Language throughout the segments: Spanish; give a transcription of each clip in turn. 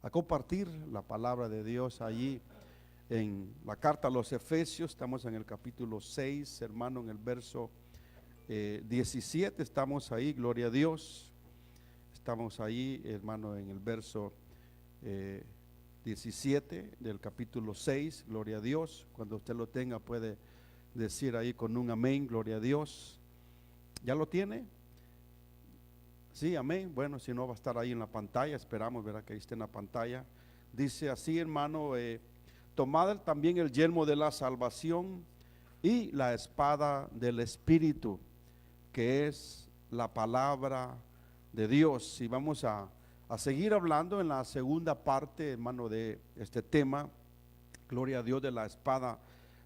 a compartir la palabra de Dios allí en la carta a los Efesios. Estamos en el capítulo 6, hermano, en el verso 17, estamos ahí, gloria a Dios. Estamos ahí, hermano, en el verso 17 del capítulo 6, gloria a Dios. Cuando usted lo tenga puede decir ahí con un amén, gloria a Dios. ¿Ya lo tiene? Sí, amén. Bueno, si no va a estar ahí en la pantalla, esperamos, verá que ahí esté en la pantalla. Dice así, hermano, tomad también el yelmo de la salvación y la espada del Espíritu, que es la palabra de Dios. Y vamos a seguir hablando en la segunda parte, hermano, de este tema, gloria a Dios, de la espada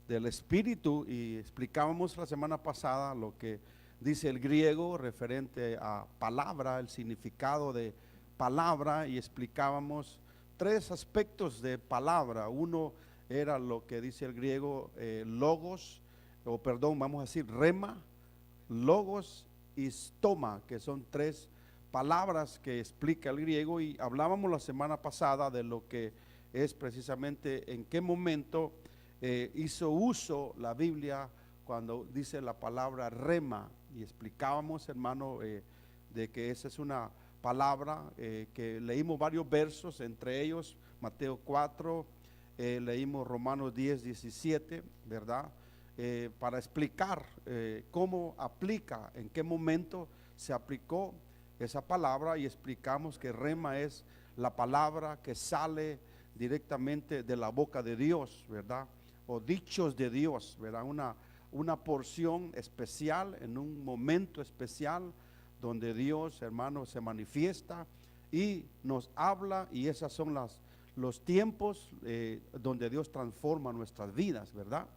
del Espíritu. Y explicábamos la semana pasada lo que dice el griego referente a palabra, el significado de palabra, y explicábamos tres aspectos de palabra. Uno era lo que dice el griego logos, o perdón, vamos a decir rema, logos y stoma, que son tres palabras que explica el griego. Y hablábamos la semana pasada de lo que es precisamente en qué momento hizo uso la Biblia cuando dice la palabra rema, y explicábamos, hermano, de que esa es una palabra que leímos varios versos, entre ellos Mateo 4, leímos Romanos 10, 17, ¿verdad? Para explicar cómo aplica, en qué momento se aplicó esa palabra, y explicamos que rema es la palabra que sale directamente de la boca de Dios, ¿verdad? O dichos de Dios, ¿verdad? Una porción especial en un momento especial donde Dios, hermano, se manifiesta y nos habla, y esas son los tiempos donde Dios transforma nuestras vidas, ¿verdad?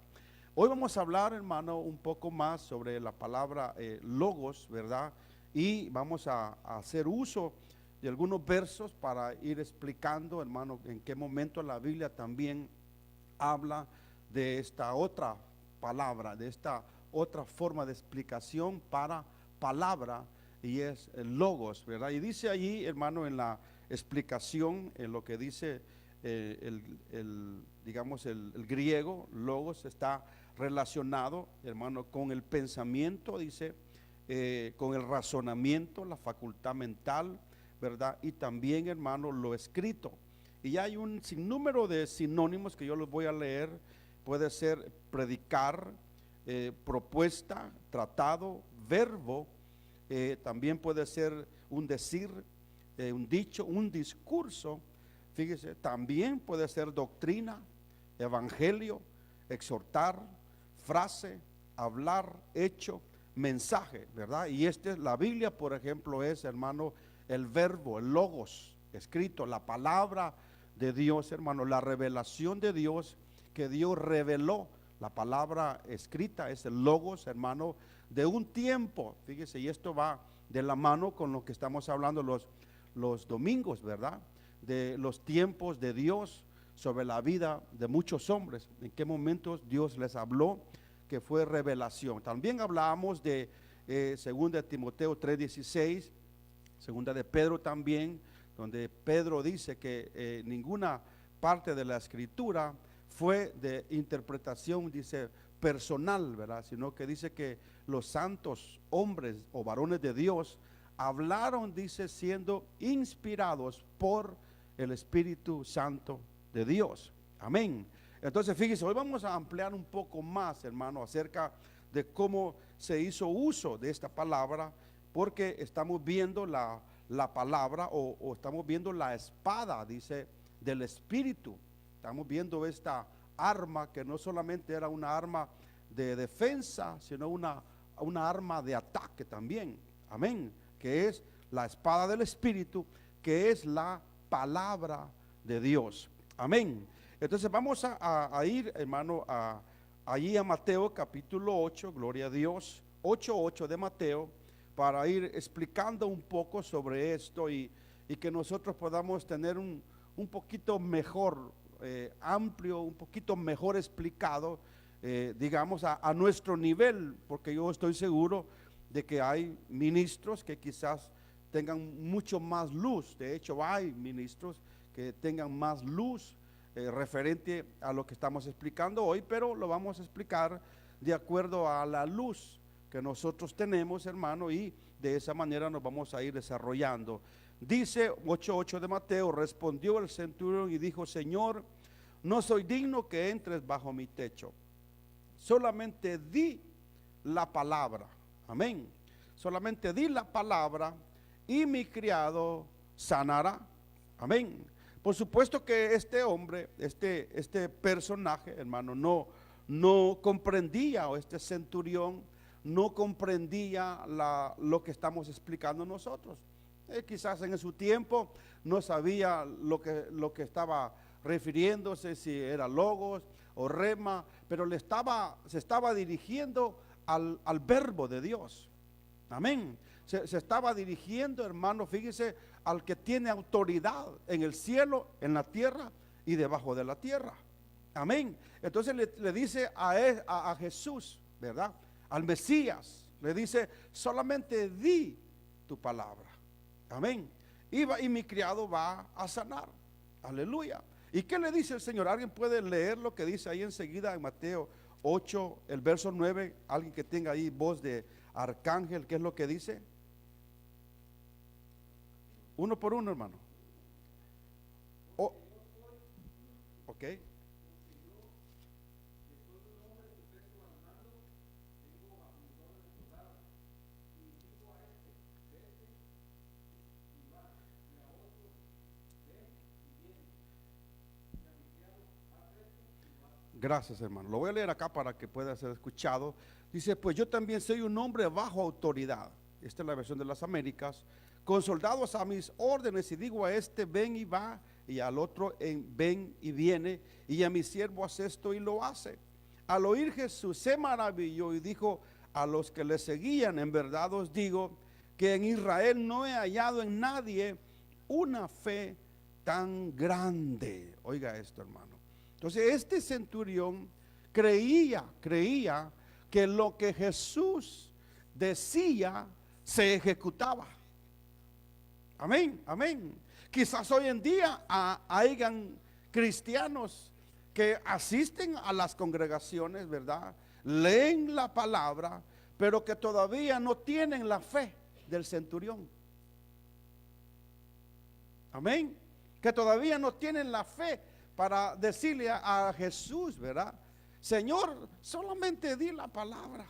Hoy vamos a hablar, hermano, un poco más sobre la palabra logos, ¿verdad? Y vamos a hacer uso de algunos versos para ir explicando, hermano, en qué momento la Biblia también habla de esta otra palabra, de esta otra forma de explicación para palabra, y es el logos, ¿verdad? Y dice allí, hermano, en la explicación, en lo que dice digamos, el griego, logos está relacionado, hermano, con el pensamiento, dice, con el razonamiento, la facultad mental, ¿verdad? Y también, hermano, lo escrito. Y hay un sinnúmero de sinónimos que yo los voy a leer. Puede ser predicar, propuesta, tratado, verbo, también puede ser un decir, un dicho, un discurso. Fíjese, también puede ser doctrina, evangelio, exhortar, frase, hablar, hecho, mensaje, ¿verdad? Y la Biblia, por ejemplo, es, hermano, el verbo, el logos, escrito, la palabra de Dios, hermano, la revelación de Dios, que Dios reveló. La palabra escrita es el logos, hermano, de un tiempo. Fíjese, y esto va de la mano con lo que estamos hablando los domingos, ¿verdad? De los tiempos de Dios sobre la vida de muchos hombres, en qué momentos Dios les habló, que fue revelación. También hablábamos de 2 Timoteo 3:16, segunda de Pedro también, donde Pedro dice que ninguna parte de la escritura fue de interpretación, dice, personal, ¿verdad? Sino que dice que los santos hombres o varones de Dios hablaron, dice, siendo inspirados por el Espíritu Santo de Dios. Amén. Entonces, fíjese, hoy vamos a ampliar un poco más, hermano, acerca de cómo se hizo uso de esta palabra, porque estamos viendo la palabra o estamos viendo la espada, dice, del Espíritu. Estamos viendo esta arma que no solamente era una arma de defensa, sino una arma de ataque también. Amén. Que es la espada del Espíritu, que es la palabra de Dios. Amén. Entonces vamos a ir, hermano, allí a Mateo capítulo 8, gloria a Dios, 8:8 de Mateo, para ir explicando un poco sobre esto y que nosotros podamos tener un poquito mejor amplio, un poquito mejor explicado, digamos, a nuestro nivel, porque yo estoy seguro de que hay ministros que quizás tengan mucho más luz. De hecho, hay ministros que tengan más luz referente a lo que estamos explicando hoy, pero lo vamos a explicar de acuerdo a la luz que nosotros tenemos, hermano, y de esa manera nos vamos a ir desarrollando. Dice 8:8 de Mateo: respondió el centurión y dijo: Señor, no soy digno que entres bajo mi techo, solamente di la palabra, amén, solamente di la palabra y mi criado sanará, amén. Por supuesto que este hombre, este personaje, hermano, no comprendía, o este centurión no comprendía lo que estamos explicando nosotros. Quizás en su tiempo no sabía lo que estaba refiriéndose, si era logos o rema, pero se estaba dirigiendo al verbo de Dios, amén. Se estaba dirigiendo, hermano, fíjese, al que tiene autoridad en el cielo, en la tierra y debajo de la tierra, amén. Entonces le dice a Jesús, ¿verdad?, al Mesías, le dice: solamente di tu palabra, amén, y mi criado va a sanar, aleluya. ¿Y qué le dice el Señor? ¿Alguien puede leer lo que dice ahí enseguida en Mateo 8, el verso 9? Alguien que tenga ahí voz de arcángel, ¿qué es lo que dice? Uno por uno, hermano. Ok. Gracias, hermano. Lo voy a leer acá para que pueda ser escuchado. Dice: pues yo también soy un hombre bajo autoridad. Esta es la versión de las Américas. Con soldados a mis órdenes, y digo a este: ven y va, y al otro: ven y viene, y a mi siervo: haz esto, y lo hace. Al oír Jesús se maravilló y dijo a los que le seguían: en verdad os digo que en Israel no he hallado en nadie una fe tan grande. Oiga esto, hermano. Entonces este centurión creía que lo que Jesús decía se ejecutaba. Amén, amén. Quizás hoy en día hayan cristianos que asisten a las congregaciones, ¿verdad?, leen la palabra, pero que todavía no tienen la fe del centurión. Amén. Que todavía no tienen la fe para decirle a Jesús, ¿verdad? Señor, solamente di la palabra.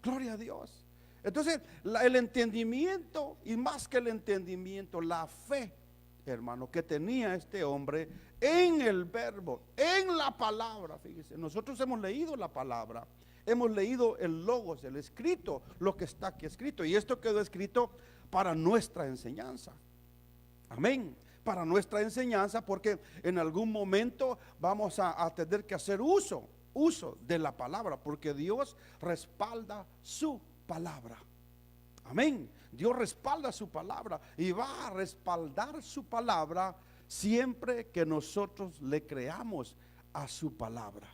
Gloria a Dios. Entonces, el entendimiento, y más que el entendimiento, la fe, hermano, que tenía este hombre en el verbo, en la palabra. Fíjese, nosotros hemos leído la palabra, hemos leído el logos, el escrito, lo que está aquí escrito, y esto quedó escrito para nuestra enseñanza. Amén. Para nuestra enseñanza, porque en algún momento vamos a tener que hacer uso de la palabra, porque Dios respalda su palabra. Amén. Dios respalda su palabra y va a respaldar su palabra siempre que nosotros le creamos a su palabra.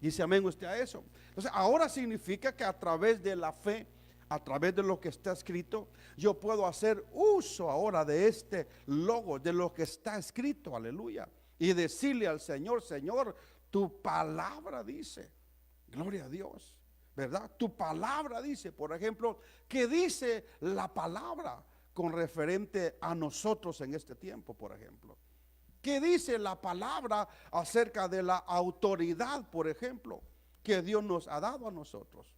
Dice amén usted a eso. Entonces ahora significa que a través de la fe, a través de lo que está escrito, yo puedo hacer uso ahora de este logo, de lo que está escrito, aleluya, y decirle al Señor: Señor, tu palabra dice, gloria a Dios, ¿verdad? Tu palabra dice, por ejemplo, ¿qué dice la palabra con referente a nosotros en este tiempo, por ejemplo? ¿Qué dice la palabra acerca de la autoridad, por ejemplo, que Dios nos ha dado a nosotros,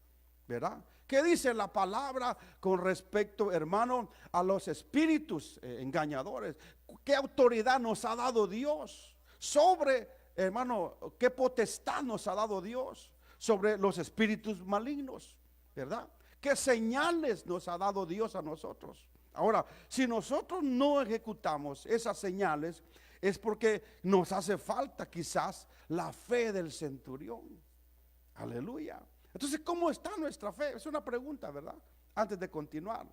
¿verdad? ¿Qué dice la palabra con respecto, hermano, a los espíritus engañadores? ¿Qué autoridad nos ha dado Dios sobre, hermano, qué potestad nos ha dado Dios sobre los espíritus malignos, ¿verdad? ¿Qué señales nos ha dado Dios a nosotros? Ahora, si nosotros no ejecutamos esas señales, es porque nos hace falta quizás la fe del centurión. Aleluya. Entonces, ¿cómo está nuestra fe? Es una pregunta, ¿verdad? Antes de continuar.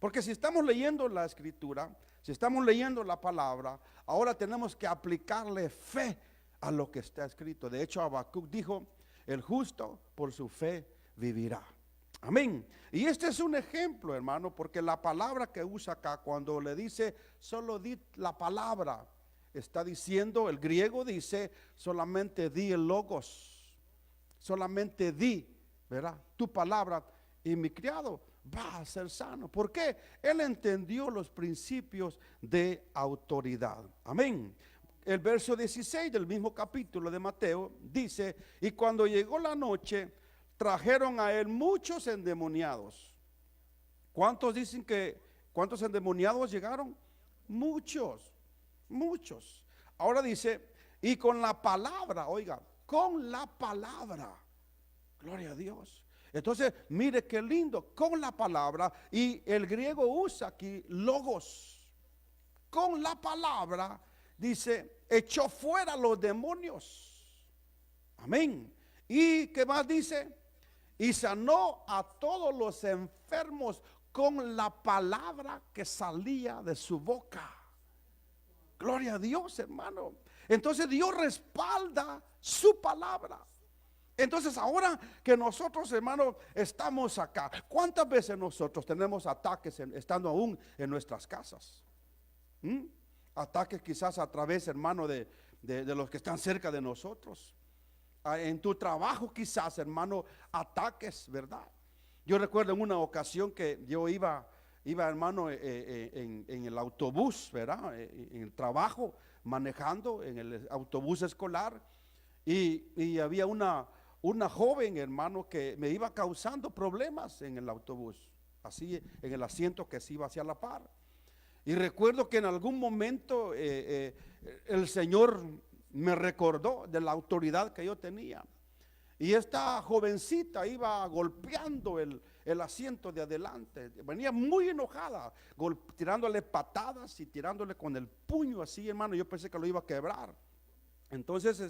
Porque si estamos leyendo la escritura, si estamos leyendo la palabra, ahora tenemos que aplicarle fe a lo que está escrito. De hecho, Habacuc dijo: el justo por su fe vivirá. Amén. Y este es un ejemplo, hermano, porque la palabra que usa acá, cuando le dice solo di la palabra, está diciendo, el griego dice solamente di el logos, solamente di, ¿verdad? Tu palabra, y mi criado va a ser sano. ¿Por qué? Él entendió los principios de autoridad. Amén. El verso 16 del mismo capítulo de Mateo dice, y cuando llegó la noche, trajeron a él muchos endemoniados. ¿Cuántos dicen cuántos endemoniados llegaron? Muchos, muchos. Ahora dice, y con la palabra, oiga, con la palabra, gloria a Dios. Entonces, mire qué lindo, con la palabra, y el griego usa aquí logos. Con la palabra, dice, echó fuera los demonios. Amén. ¿Y qué más dice? Y sanó a todos los enfermos con la palabra que salía de su boca. Gloria a Dios, hermano. Entonces Dios respalda su palabra. Entonces ahora que nosotros, hermano, estamos acá, ¿cuántas veces nosotros tenemos ataques estando aún en nuestras casas? Ataques quizás a través, hermano, de los que están cerca de nosotros. En tu trabajo quizás, hermano, ataques, ¿verdad? Yo recuerdo en una ocasión que yo iba hermano, en el autobús, ¿verdad? En el trabajo, manejando en el autobús escolar, y había una joven, hermano, que me iba causando problemas en el autobús, así en el asiento que se iba hacia la par. Y recuerdo que en algún momento el Señor me recordó de la autoridad que yo tenía. Y esta jovencita iba golpeando el asiento de adelante. Venía muy enojada, tirándole patadas y tirándole con el puño así, hermano. Yo pensé que lo iba a quebrar. Entonces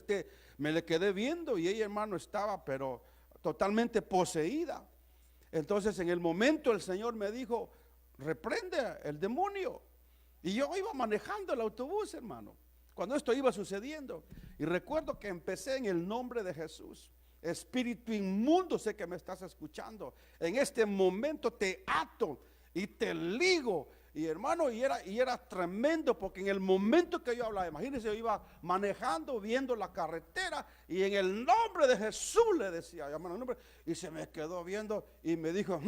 me le quedé viendo y ella, hermano, estaba pero totalmente poseída. Entonces en el momento el Señor me dijo, reprende el demonio. Y yo iba manejando el autobús, hermano, cuando esto iba sucediendo. Y recuerdo que empecé en el nombre de Jesús. Espíritu inmundo, sé que me estás escuchando. En este momento te ato y te ligo. Y hermano, y era tremendo, porque en el momento que yo hablaba, imagínense, yo iba manejando, viendo la carretera, y en el nombre de Jesús le decía, hermano, el nombre, y se me quedó viendo y me dijo,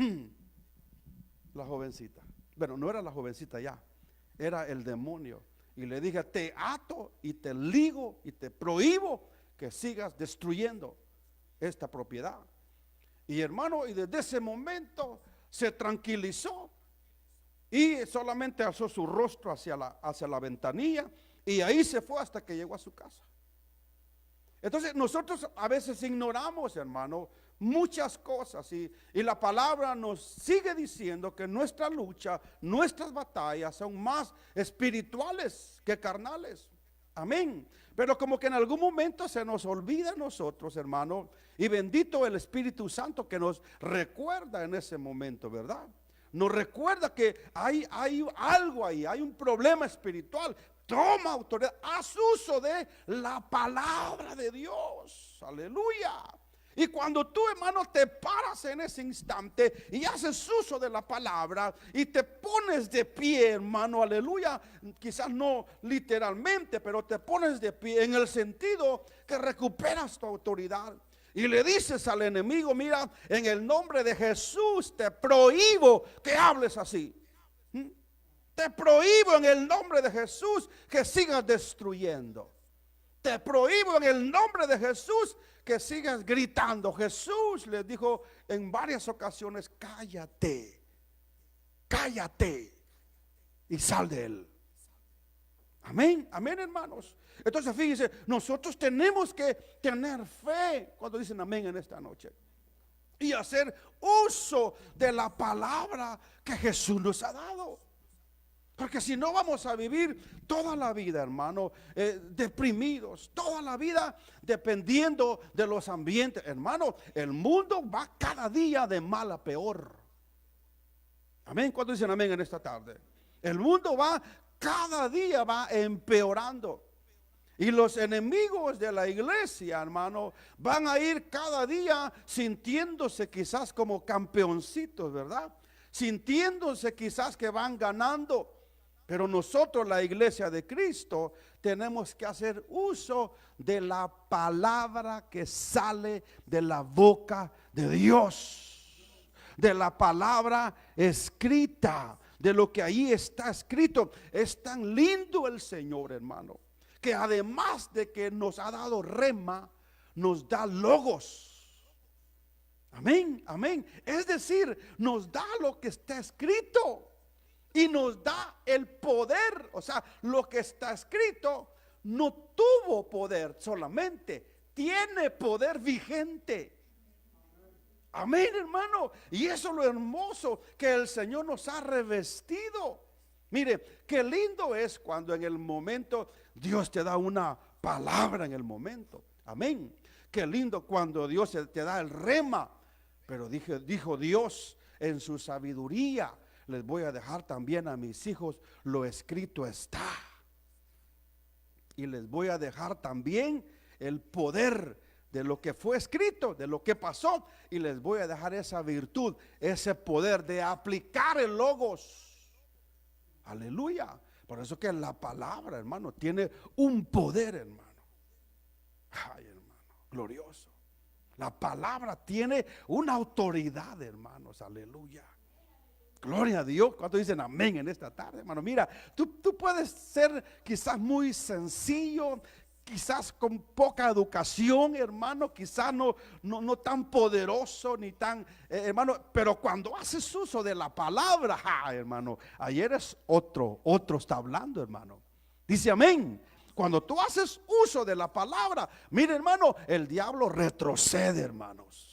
la jovencita. Bueno, no era la jovencita ya, era el demonio. Y le dije, te ato y te ligo y te prohíbo que sigas destruyendo esta propiedad. Y hermano, y desde ese momento se tranquilizó y solamente alzó su rostro hacia la ventanilla, y ahí se fue hasta que llegó a su casa. Entonces nosotros a veces ignoramos, hermano, muchas cosas, y la palabra nos sigue diciendo que nuestra lucha, nuestras batallas son más espirituales que carnales. Amén. Pero como que en algún momento se nos olvida a nosotros, hermano, y bendito el Espíritu Santo que nos recuerda en ese momento, ¿verdad? Nos recuerda que hay algo ahí, hay un problema espiritual. Toma autoridad, haz uso de la palabra de Dios. Aleluya. Y cuando tú, hermano, te paras en ese instante y haces uso de la palabra y te pones de pie, hermano, aleluya, quizás no literalmente, pero te pones de pie en el sentido que recuperas tu autoridad. Y le dices al enemigo, mira, en el nombre de Jesús te prohíbo que hables así. Te prohíbo en el nombre de Jesús que sigas destruyendo. Te prohíbo en el nombre de Jesús que sigas gritando. Jesús les dijo en varias ocasiones, cállate, cállate y sal de él. Amén, amén, hermanos. Entonces fíjense, nosotros tenemos que tener fe cuando dicen amén en esta noche y hacer uso de la palabra que Jesús nos ha dado. Porque si no vamos a vivir toda la vida, hermano, deprimidos, toda la vida dependiendo de los ambientes. Hermano, el mundo va cada día de mal a peor. Amén, ¿cuántos dicen amén en esta tarde? El mundo va cada día va empeorando. Y los enemigos de la iglesia, hermano, van a ir cada día sintiéndose quizás como campeoncitos, ¿verdad? Sintiéndose quizás que van ganando. Pero nosotros, la iglesia de Cristo, tenemos que hacer uso de la palabra que sale de la boca de Dios, de la palabra escrita, de lo que ahí está escrito. Es tan lindo el Señor, hermano, que además de que nos ha dado rema, nos da logos. Amén, amén. Es decir, nos da lo que está escrito y nos da el poder. O sea, lo que está escrito no tuvo poder solamente, tiene poder vigente. Amén, hermano. Y eso es lo hermoso que el Señor nos ha revestido. Mire, qué lindo es cuando en el momento Dios te da una palabra en el momento. Amén. Qué lindo cuando Dios te da el rema. Pero dijo Dios en su sabiduría: les voy a dejar también a mis hijos lo escrito está. Y les voy a dejar también el poder de lo que fue escrito, de lo que pasó. Y les voy a dejar esa virtud, ese poder de aplicar el logos. Aleluya. Por eso que la palabra, hermano, tiene un poder, hermano. Ay, hermano, glorioso. La palabra tiene una autoridad, hermanos. Aleluya. Gloria a Dios. ¿Cuántos dicen amén en esta tarde, hermano? Mira, tú puedes ser quizás muy sencillo, quizás con poca educación, hermano, quizás no tan poderoso ni tan, hermano, pero cuando haces uso de la palabra, hermano, ayer es otro está hablando, hermano. Dice amén. Cuando tú haces uso de la palabra, mire, hermano, el diablo retrocede, hermanos.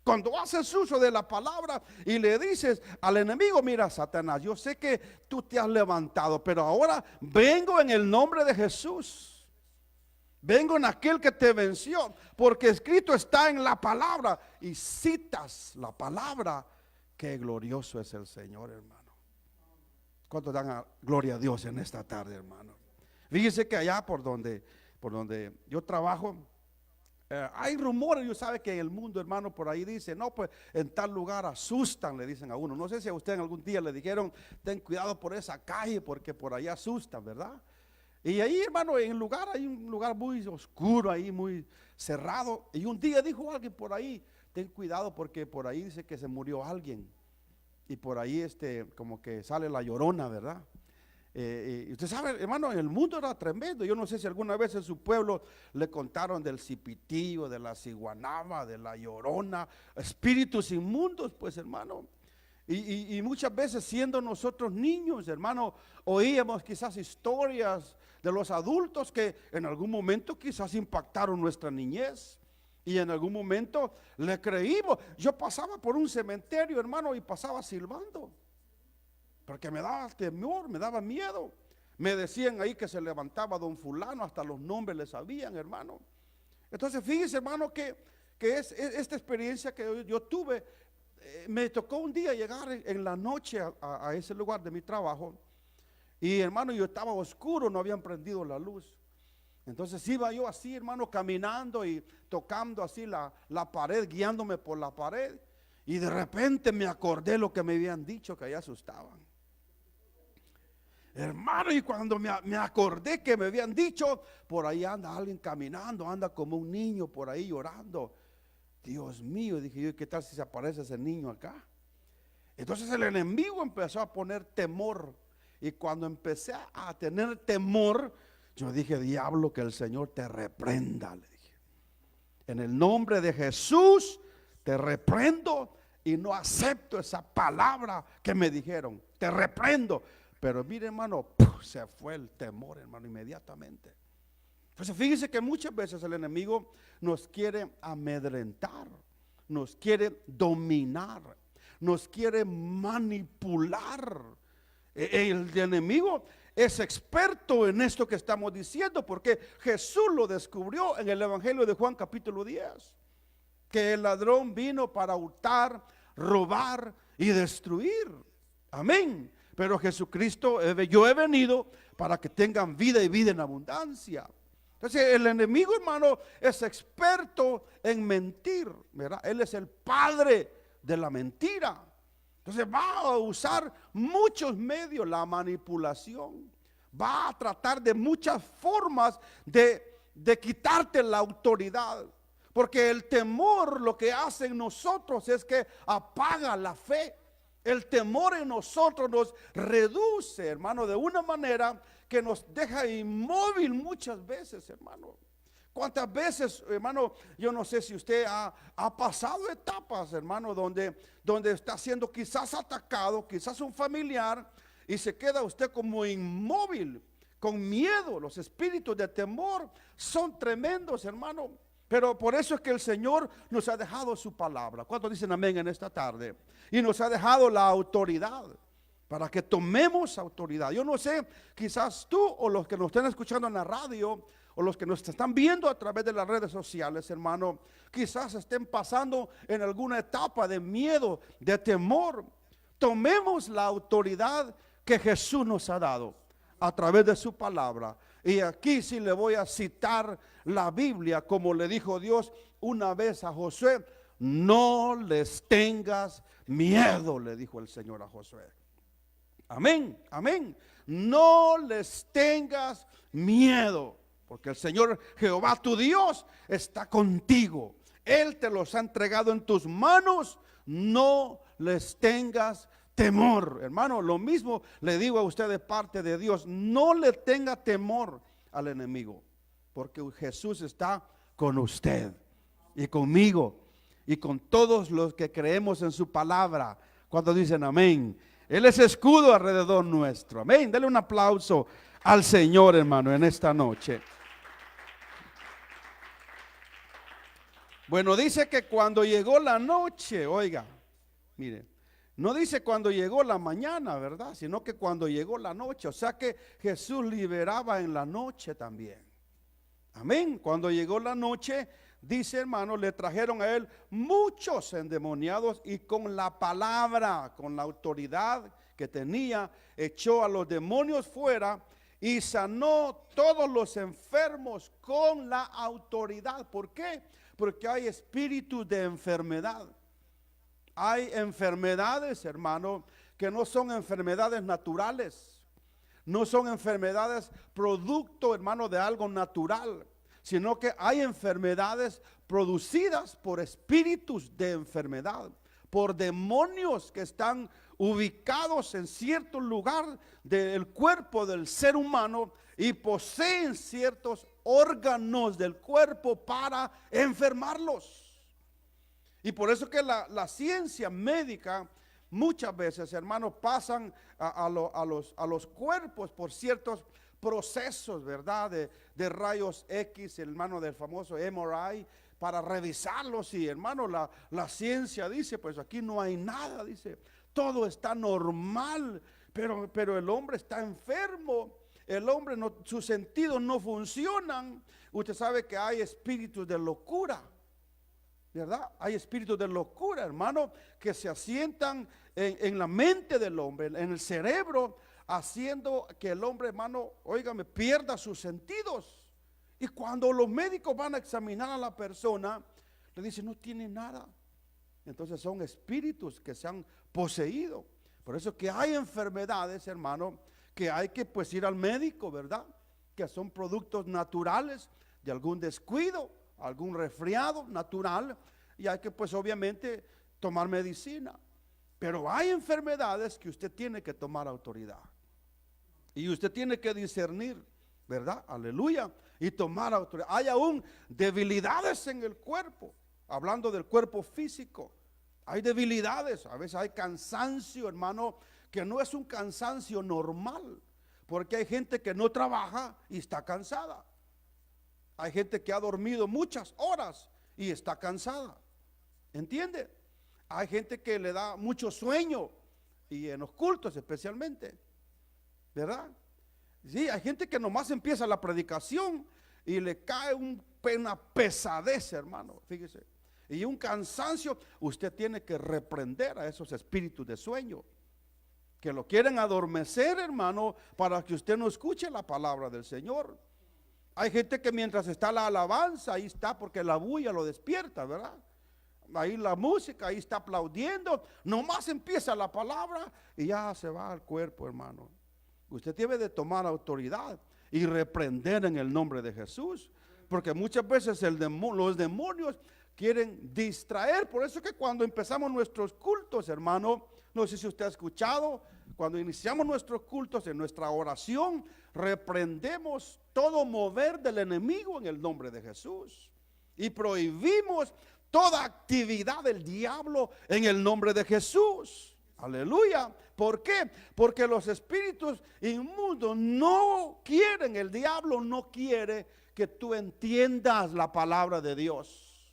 Cuando haces uso de la palabra y le dices al enemigo: mira, Satanás, yo sé que tú te has levantado, pero ahora vengo en el nombre de Jesús. Vengo en aquel que te venció, porque escrito está en la palabra. Y citas la palabra. Qué glorioso es el Señor, hermano. ¿Cuántos dan gloria a Dios en esta tarde, hermano? Fíjese que allá por donde yo trabajo, hay rumores. Yo sabe que en el mundo, hermano, por ahí dice: no, pues en tal lugar asustan, le dicen a uno. No sé si a usted en algún día le dijeron: ten cuidado por esa calle porque por ahí asustan, ¿verdad? Y ahí, hermano, hay un lugar muy oscuro, ahí muy cerrado. Y un día dijo alguien por ahí: ten cuidado porque por ahí dice que se murió alguien. Y por ahí como que sale la llorona, ¿verdad? Y usted sabe, hermano, el mundo era tremendo. Yo no sé si alguna vez en su pueblo le contaron del cipitillo, de la ciguanaba, de la llorona, espíritus inmundos, pues, hermano. Y muchas veces, siendo nosotros niños, hermano, oíamos quizás historias de los adultos que en algún momento quizás impactaron nuestra niñez. Y en algún momento le creímos. Yo pasaba por un cementerio, hermano, y pasaba silbando, porque me daba temor, me daba miedo. Me decían ahí que se levantaba don fulano, hasta los nombres le sabían, hermano. Entonces fíjese, hermano, que es esta experiencia que yo tuve. Me tocó un día llegar en la noche a ese lugar de mi trabajo. Y, hermano, yo estaba oscuro, no habían prendido la luz. Entonces iba yo así, hermano, caminando y tocando así la pared, guiándome por la pared. Y de repente me acordé lo que me habían dicho, que allá asustaban. Hermano, y cuando me acordé que me habían dicho: por ahí anda alguien caminando, anda como un niño por ahí llorando. Dios mío, dije yo, ¿qué tal si se aparece ese niño acá? Entonces el enemigo empezó a poner temor. Y cuando empecé a tener temor, yo dije: diablo, que el Señor te reprenda, le dije. En el nombre de Jesús te reprendo y no acepto esa palabra que me dijeron. Te reprendo. Pero mire, hermano, se fue el temor, hermano, inmediatamente. Entonces fíjese que muchas veces el enemigo nos quiere amedrentar, nos quiere dominar, nos quiere manipular. El enemigo es experto en esto que estamos diciendo, porque Jesús lo descubrió en el Evangelio de Juan capítulo 10, que el ladrón vino para hurtar, robar y destruir. Amén. Pero Jesucristo, yo he venido para que tengan vida y vida en abundancia. Entonces el enemigo, hermano, es experto en mentir, ¿verdad? Él es el padre de la mentira. Entonces va a usar muchos medios, la manipulación. Va a tratar de muchas formas de quitarte la autoridad. Porque el temor lo que hace en nosotros es que apaga la fe. El temor en nosotros nos reduce, hermano, de una manera que nos deja inmóvil muchas veces, hermano. ¿Cuántas veces, hermano? Yo no sé si usted ha pasado etapas, hermano, donde está siendo quizás atacado, quizás un familiar, y se queda usted como inmóvil, con miedo. Los espíritus de temor son tremendos, hermano. Pero por eso es que el Señor nos ha dejado su palabra. ¿Cuántos dicen amén en esta tarde? Y nos ha dejado la autoridad para que tomemos autoridad. Yo no sé, quizás tú o los que nos estén escuchando en la radio o los que nos están viendo a través de las redes sociales, hermano, quizás estén pasando en alguna etapa de miedo, de temor. Tomemos la autoridad que Jesús nos ha dado a través de su palabra. Y aquí sí le voy a citar la Biblia, como le dijo Dios una vez a Josué: no les tengas miedo, le dijo el Señor a Josué. Amén, amén. No les tengas miedo, porque el Señor Jehová tu Dios está contigo. Él te los ha entregado en tus manos. No les tengas temor. Hermano, lo mismo le digo a usted de parte de Dios: no le tenga temor al enemigo, porque Jesús está con usted y conmigo y con todos los que creemos en su palabra. Cuando dicen amén, Él es escudo alrededor nuestro. Amén. Dele un aplauso al Señor, hermano, en esta noche. Bueno, dice que cuando llegó la noche, oiga, mire, no dice cuando llegó la mañana, ¿verdad? Sino que cuando llegó la noche. O sea que Jesús liberaba en la noche también. Amén. Cuando llegó la noche, dice, hermano, le trajeron a él muchos endemoniados y con la palabra, con la autoridad que tenía, echó a los demonios fuera y sanó todos los enfermos con la autoridad. ¿Por qué? Porque hay espíritus de enfermedad. Hay enfermedades, hermano, que no son enfermedades naturales. No son enfermedades producto, hermano, de algo natural, sino que hay enfermedades producidas por espíritus de enfermedad, por demonios que están ubicados en cierto lugar del cuerpo del ser humano y poseen ciertos órganos del cuerpo para enfermarlos. Y por eso que la ciencia médica muchas veces, hermanos, pasan a los cuerpos por ciertos procesos, ¿verdad? De rayos X, hermano, del famoso MRI, para revisarlos. Y hermano, la ciencia dice, pues aquí no hay nada, dice, todo está normal, pero el hombre está enfermo. El hombre, sus sentidos no funcionan. Usted sabe que hay espíritus de locura, ¿verdad? Hay espíritus de locura, hermano, que se asientan en la mente del hombre, en el cerebro, haciendo que el hombre, hermano, óigame, pierda sus sentidos. Y cuando los médicos van a examinar a la persona, le dicen, no tiene nada. Entonces son espíritus que se han poseído. Por eso que hay enfermedades, hermano, que hay que pues ir al médico, ¿verdad? Que son productos naturales de algún descuido, algún resfriado natural, y hay que pues obviamente tomar medicina. Pero hay enfermedades que usted tiene que tomar autoridad y usted tiene que discernir, ¿verdad? Aleluya. Y tomar autoridad. Hay aún debilidades en el cuerpo, hablando del cuerpo físico. Hay debilidades, a veces hay cansancio, hermano, que no es un cansancio normal, porque hay gente que no trabaja y está cansada. Hay gente que ha dormido muchas horas y está cansada. ¿Entiende? Hay gente que le da mucho sueño, y en los cultos especialmente, ¿verdad? Sí, hay gente que nomás empieza la predicación y le cae una pesadez, hermano, fíjese, y un cansancio. Usted tiene que reprender a esos espíritus de sueño que lo quieren adormecer, hermano, para que usted no escuche la palabra del Señor. Hay gente que mientras está la alabanza, ahí está porque la bulla lo despierta, ¿verdad? Ahí la música, ahí está aplaudiendo, nomás empieza la palabra y ya se va al cuerpo, hermano. Usted debe de tomar autoridad y reprender en el nombre de Jesús, porque muchas veces los demonios quieren distraer. Por eso que cuando empezamos nuestros cultos, hermano, no sé si usted ha escuchado, cuando iniciamos nuestros cultos, en nuestra oración, reprendemos todo mover del enemigo en el nombre de Jesús y prohibimos toda actividad del diablo en el nombre de Jesús. Aleluya. ¿Por qué? Porque los espíritus inmundos no quieren, el diablo no quiere que tú entiendas la palabra de Dios.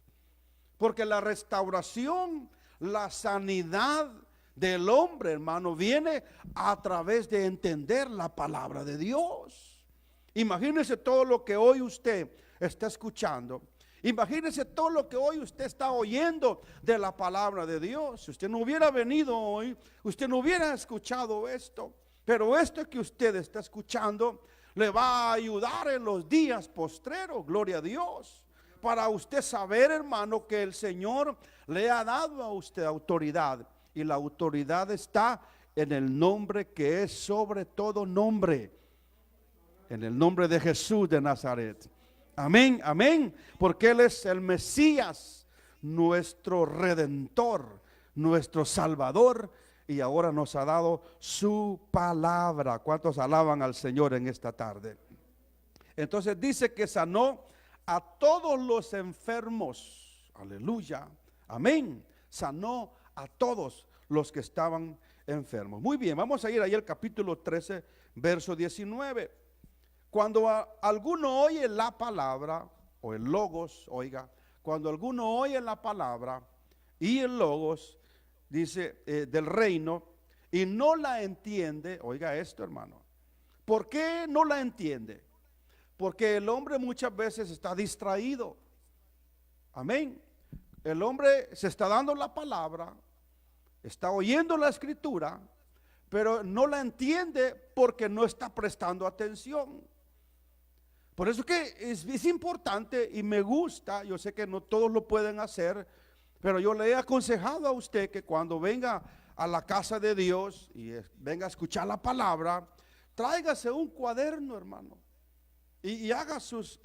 Porque la restauración, la sanidad del hombre, hermano, viene a través de entender la palabra de Dios. Imagínese todo lo que hoy usted está escuchando. Imagínese todo lo que hoy usted está oyendo de la palabra de Dios. Si usted no hubiera venido hoy, usted no hubiera escuchado esto. Pero esto que usted está escuchando le va a ayudar en los días postreros, gloria a Dios. Para usted saber, hermano, que el Señor le ha dado a usted autoridad. Y la autoridad está en el nombre que es sobre todo nombre. En el nombre de Jesús de Nazaret. Amén, amén. Porque Él es el Mesías, nuestro Redentor, nuestro Salvador. Y ahora nos ha dado su palabra. ¿Cuántos alaban al Señor en esta tarde? Entonces dice que sanó a todos los enfermos. Aleluya. Amén. Sanó a todos los que estaban enfermos. Muy bien, vamos a ir ahí al capítulo 13, verso 19. Cuando alguno oye la palabra, o el logos, oiga, cuando alguno oye la palabra y el logos, dice, del reino, y no la entiende, oiga esto, hermano. ¿Por qué no la entiende? Porque el hombre muchas veces está distraído. Amén. El hombre se está dando la palabra, está oyendo la escritura, pero no la entiende porque no está prestando atención. Por eso que es importante y me gusta, yo sé que no todos lo pueden hacer, pero yo le he aconsejado a usted que cuando venga a la casa de Dios y venga a escuchar la palabra, tráigase un cuaderno, hermano, y haga sus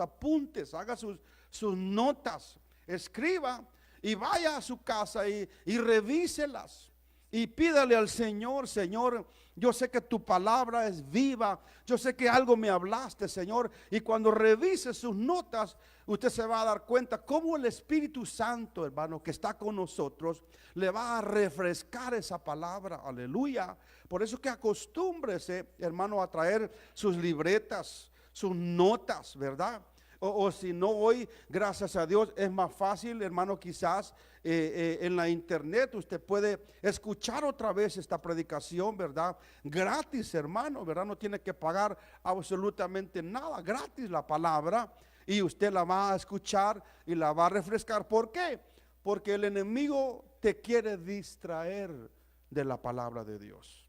apuntes, haga sus notas, escriba y vaya a su casa y revíselas. Y pídale al Señor, Señor, yo sé que tu palabra es viva, yo sé que algo me hablaste, Señor. Y cuando revise sus notas, usted se va a dar cuenta cómo el Espíritu Santo, hermano, que está con nosotros, le va a refrescar esa palabra, aleluya. Por eso que acostúmbrese, hermano, a traer sus libretas, sus notas, ¿verdad? O si no, hoy, gracias a Dios, es más fácil, hermano, quizás en la internet usted puede escuchar otra vez esta predicación, ¿verdad? Gratis, hermano, ¿verdad? No tiene que pagar absolutamente nada, gratis la palabra, y usted la va a escuchar y la va a refrescar. ¿Por qué? Porque el enemigo te quiere distraer de la palabra de Dios.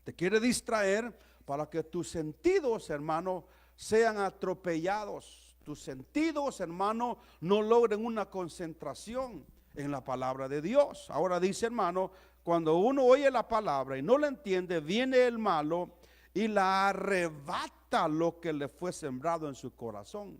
Te quiere distraer para que tus sentidos, hermano, sean atropellados. Tus sentidos, hermano, no logren una concentración en la palabra de Dios. Ahora dice, hermano, cuando uno oye la palabra y no la entiende, viene el malo y la arrebata lo que le fue sembrado en su corazón.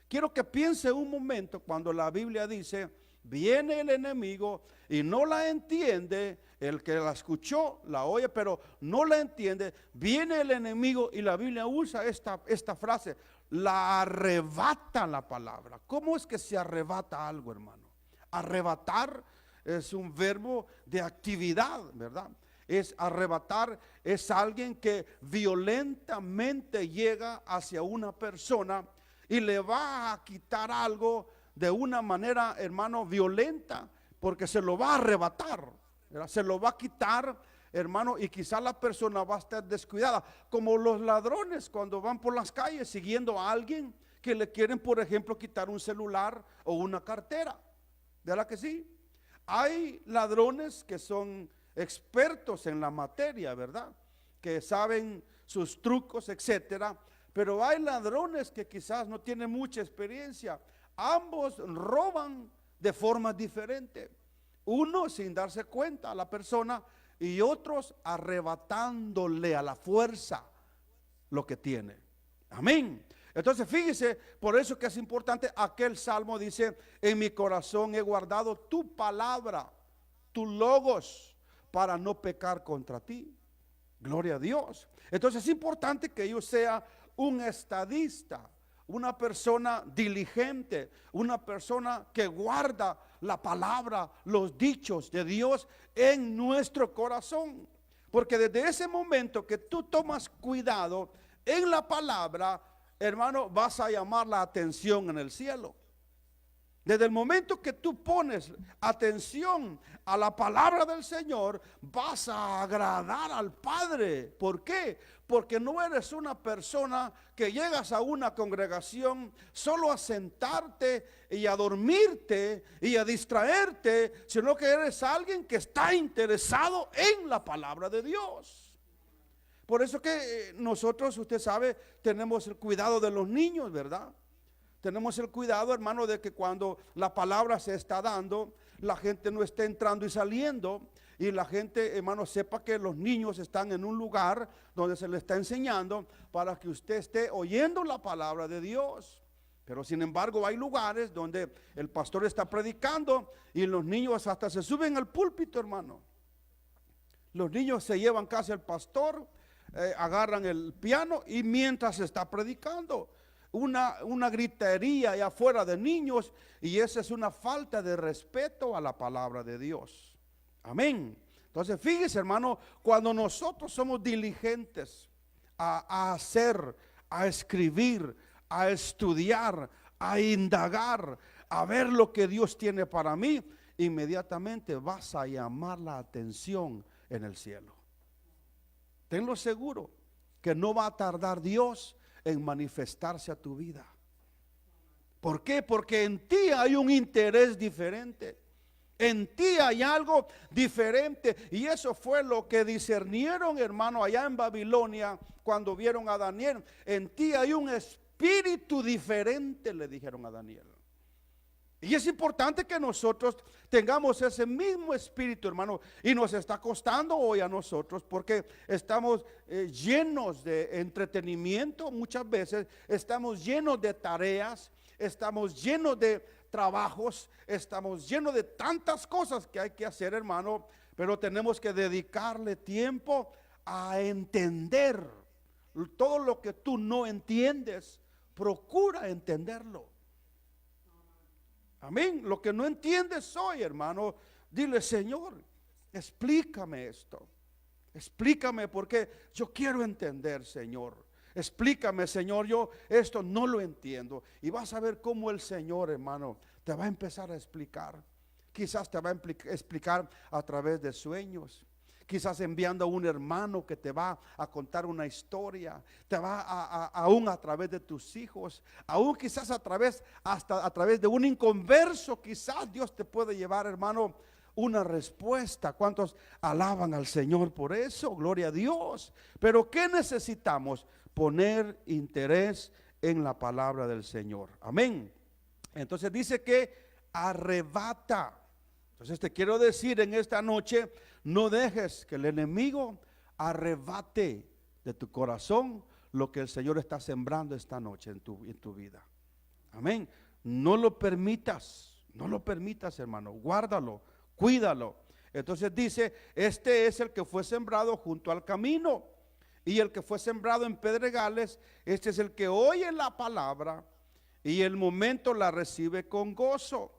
Quiero que piense un momento cuando la Biblia dice, viene el enemigo y no la entiende. El que la escuchó, la oye, pero no la entiende. Viene el enemigo y la Biblia usa esta frase, la arrebata la palabra. ¿Cómo es que se arrebata algo, hermano? Arrebatar es un verbo de actividad, ¿verdad? Es arrebatar, es alguien que violentamente llega hacia una persona y le va a quitar algo de una manera, hermano, violenta, porque se lo va a arrebatar. Se lo va a quitar, hermano, y quizás la persona va a estar descuidada, como los ladrones cuando van por las calles siguiendo a alguien que le quieren, por ejemplo, quitar un celular o una cartera. ¿Verdad que sí? Hay ladrones que son expertos en la materia, ¿verdad? Que saben sus trucos, etcétera. pero hay ladrones que quizás no tienen mucha experiencia. Ambos roban de formas diferentes. Uno sin darse cuenta a la persona y otros arrebatándole a la fuerza lo que tiene. Amén. Entonces fíjese, por eso que es importante, aquel salmo dice: en mi corazón he guardado tu palabra, tu logos, para no pecar contra ti. Gloria a Dios. Entonces es importante que yo sea un estadista, una persona diligente, una persona que guarda la palabra, los dichos de Dios en nuestro corazón. Porque desde ese momento que tú tomas cuidado en la palabra, hermano, vas a llamar la atención en el cielo. Desde el momento que tú pones atención a la palabra del Señor, vas a agradar al Padre. ¿Por qué? Porque no eres una persona que llegas a una congregación solo a sentarte y a dormirte y a distraerte, sino que eres alguien que está interesado en la palabra de Dios. Por eso que nosotros, usted sabe, tenemos el cuidado de los niños, ¿verdad? Tenemos el cuidado, hermano, de que cuando la palabra se está dando, la gente no esté entrando y saliendo, y la gente, hermano, sepa que los niños están en un lugar donde se les está enseñando para que usted esté oyendo la palabra de Dios. Pero sin embargo hay lugares donde el pastor está predicando y los niños hasta se suben al púlpito, hermano. Los niños se llevan casi al pastor, agarran el piano y mientras está predicando. Una gritería allá afuera de niños, y esa es una falta de respeto a la palabra de Dios. Amén. Entonces fíjese, hermano, cuando nosotros somos diligentes a hacer, a escribir, a estudiar, a indagar, a ver lo que Dios tiene para mí, inmediatamente vas a llamar la atención en el cielo. Tenlo seguro que no va a tardar Dios en manifestarse a tu vida. ¿Por qué? Porque en ti hay un interés diferente. En ti hay algo diferente. Y eso fue lo que discernieron, hermano, allá en Babilonia cuando vieron a Daniel. En ti hay un espíritu diferente, le dijeron a Daniel. Y es importante que nosotros tengamos ese mismo espíritu, hermano. Y nos está costando hoy a nosotros porque estamos llenos de entretenimiento muchas veces. Estamos llenos de tareas. Estamos llenos de trabajos. Estamos llenos de tantas cosas que hay que hacer, hermano. Pero tenemos que dedicarle tiempo a entender. Todo lo que tú no entiendes, procura entenderlo. Amén. Lo que no entiendes hoy, hermano, dile: Señor, explícame esto. Explícame porque yo quiero entender, Señor. Explícame, Señor, yo esto no lo entiendo. Y vas a ver cómo el Señor, hermano, te va a empezar a explicar. Quizás te va a explicar a través de sueños. Quizás enviando a un hermano que te va a contar una historia, te va aún a través de tus hijos, aún quizás hasta a través de un inconverso, quizás Dios te puede llevar, hermano, una respuesta. ¿Cuántos alaban al Señor por eso? Gloria a Dios. Pero ¿qué necesitamos? Poner interés en la palabra del Señor. Amén. Entonces dice que arrebata. Entonces te quiero decir en esta noche, no dejes que el enemigo arrebate de tu corazón lo que el Señor está sembrando esta noche en tu vida. Amén. No lo permitas, hermano. Guárdalo, cuídalo. Entonces dice: este es el que fue sembrado junto al camino, y el que fue sembrado en pedregales, este es el que oye la palabra y el momento la recibe con gozo,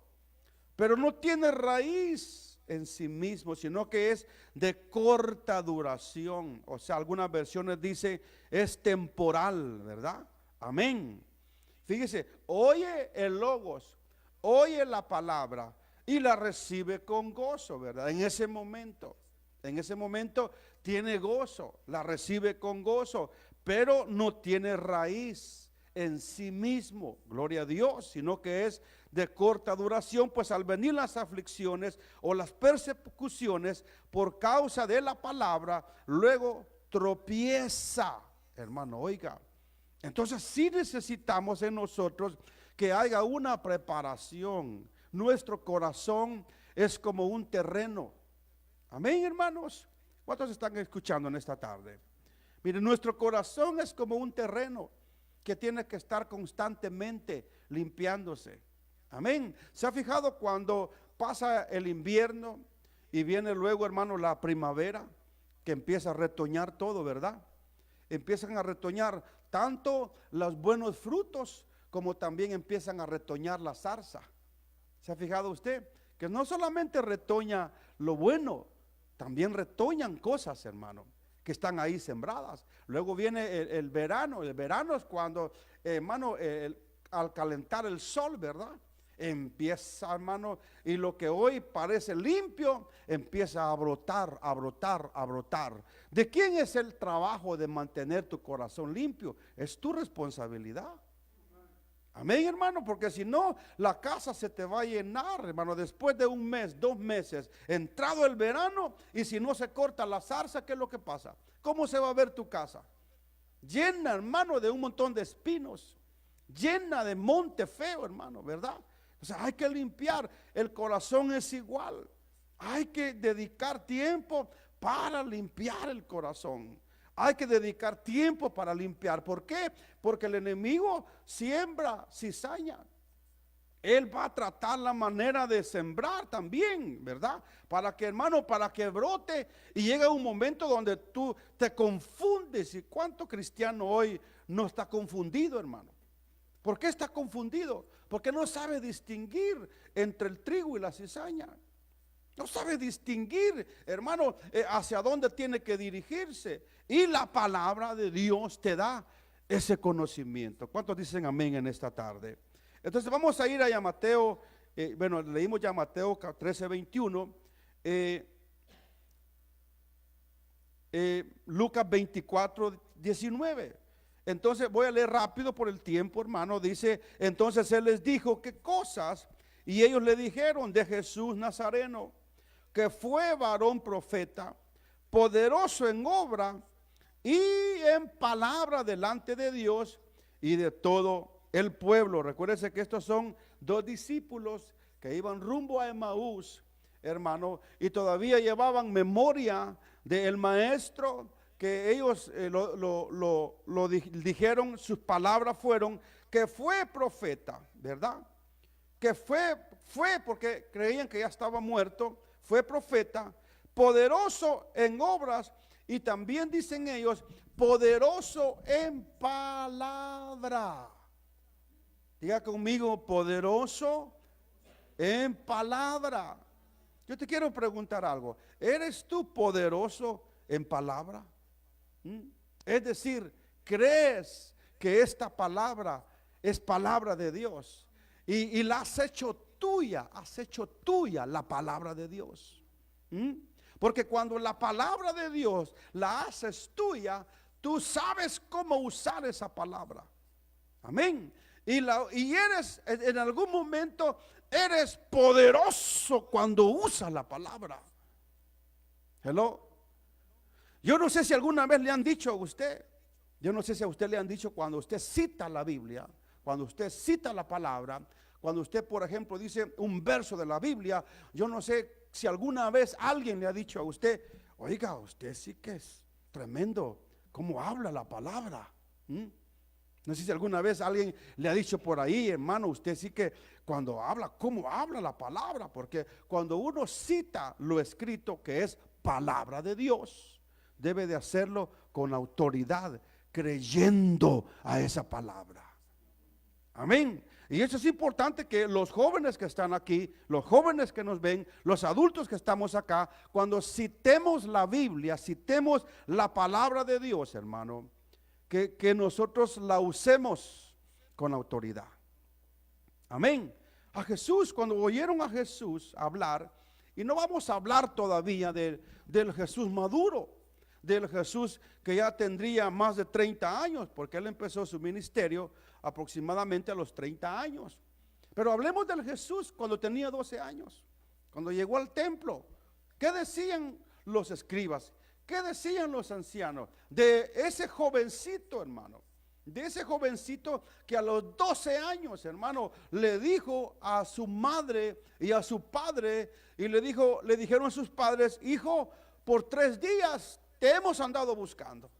pero no tiene raíz en sí mismo, sino que es de corta duración. O sea, algunas versiones dicen es temporal, ¿verdad? Amén. Fíjese, oye el logos, oye la palabra y la recibe con gozo, ¿verdad? En ese momento tiene gozo, la recibe con gozo, pero no tiene raíz en sí mismo, gloria a Dios, sino que es de corta duración, pues al venir las aflicciones o las persecuciones por causa de la palabra, luego tropieza, hermano, oiga, Entonces sí necesitamos en nosotros que haya una preparación. Nuestro corazón es como un terreno. Amén, hermanos. ¿Cuántos están escuchando en esta tarde? Miren, nuestro corazón es como un terreno que tiene que estar constantemente limpiándose. Amén. ¿Se ha fijado cuando pasa el invierno y viene luego, hermano, la primavera, que empieza a retoñar todo, verdad? Empiezan a retoñar tanto los buenos frutos como también empiezan a retoñar la zarza. ¿Se ha fijado usted? Que no solamente retoña lo bueno, también retoñan cosas, hermano, que están ahí sembradas. Luego viene el verano. El verano es cuando, hermano, al calentar el sol, ¿verdad? Empieza, hermano, y lo que hoy parece limpio empieza a brotar, a brotar, a brotar. ¿De quién es el trabajo de mantener tu corazón limpio? Es tu responsabilidad. Amén, hermano, porque si no, la casa se te va a llenar, hermano, después de un mes, 2 meses, entrado el verano, y si no se corta la zarza, ¿qué es lo que pasa? ¿Cómo se va a ver tu casa? Llena, hermano, de un montón de espinos, llena de monte feo, hermano, ¿verdad? O sea, hay que limpiar. El corazón es igual. Hay que dedicar tiempo para limpiar el corazón. Hay que dedicar tiempo para limpiar. ¿Por qué? Porque el enemigo siembra cizaña. Él va a tratar la manera de sembrar también, ¿verdad? Para que, hermano, para que brote y llegue un momento donde tú te confundes. ¿Y cuánto cristiano hoy no está confundido, hermano? ¿Por qué está confundido? Porque no sabe distinguir entre el trigo y la cizaña. No sabe distinguir, hermano, hacia dónde tiene que dirigirse. Y la palabra de Dios te da ese conocimiento. ¿Cuántos dicen amén en esta tarde? Entonces vamos a ir a Mateo, bueno, leímos ya Mateo 13:21, Lucas 24:19. Entonces voy a leer rápido por el tiempo, hermano. Dice, entonces él les dijo, ¿qué cosas? Y ellos le dijeron, de Jesús Nazareno, que fue varón profeta, poderoso en obra y en palabra delante de Dios y de todo el pueblo. Recuérdense que estos son 2 discípulos que iban rumbo a Emaús, hermano, y todavía llevaban memoria del maestro, que ellos dijeron, sus palabras fueron que fue profeta, ¿verdad? Que fue porque creían que ya estaba muerto, fue profeta, poderoso en obras y también dicen ellos, poderoso en palabra. Diga conmigo, poderoso en palabra. Yo te quiero preguntar algo, ¿eres tú poderoso en palabra? Es decir, ¿crees que esta palabra es palabra de Dios? Y la has hecho tuya la palabra de Dios. Porque cuando la palabra de Dios la haces tuya, tú sabes cómo usar esa palabra. Amén. Y eres, en algún momento, eres poderoso cuando usas la palabra. Hello. Yo no sé si alguna vez le han dicho a usted, yo no sé si a usted le han dicho cuando usted cita la Biblia, cuando usted cita la palabra, cuando usted, por ejemplo, dice un verso de la Biblia, yo no sé si alguna vez alguien le ha dicho a usted, oiga, usted sí que es tremendo cómo habla la palabra. No sé si alguna vez alguien le ha dicho por ahí, hermano, usted sí que cuando habla, cómo habla la palabra, porque cuando uno cita lo escrito que es palabra de Dios, debe de hacerlo con autoridad, creyendo a esa palabra. Amén. Y eso es importante que los jóvenes que están aquí, los jóvenes que nos ven, los adultos que estamos acá, cuando citemos la Biblia, citemos la palabra de Dios, hermano, que nosotros la usemos con autoridad. Amén. A Jesús, cuando oyeron a Jesús hablar, y no vamos a hablar todavía del Jesús maduro, del Jesús que ya tendría más de 30 años, porque él empezó su ministerio aproximadamente a los 30 años. Pero hablemos del Jesús cuando tenía 12 años, cuando llegó al templo. ¿Qué decían los escribas? ¿Qué decían los ancianos de ese jovencito, hermano? De ese jovencito que a los 12 años, hermano, le dijo a su madre y a su padre, y le dijeron a sus padres: hijo, por 3 días te hemos andado buscando.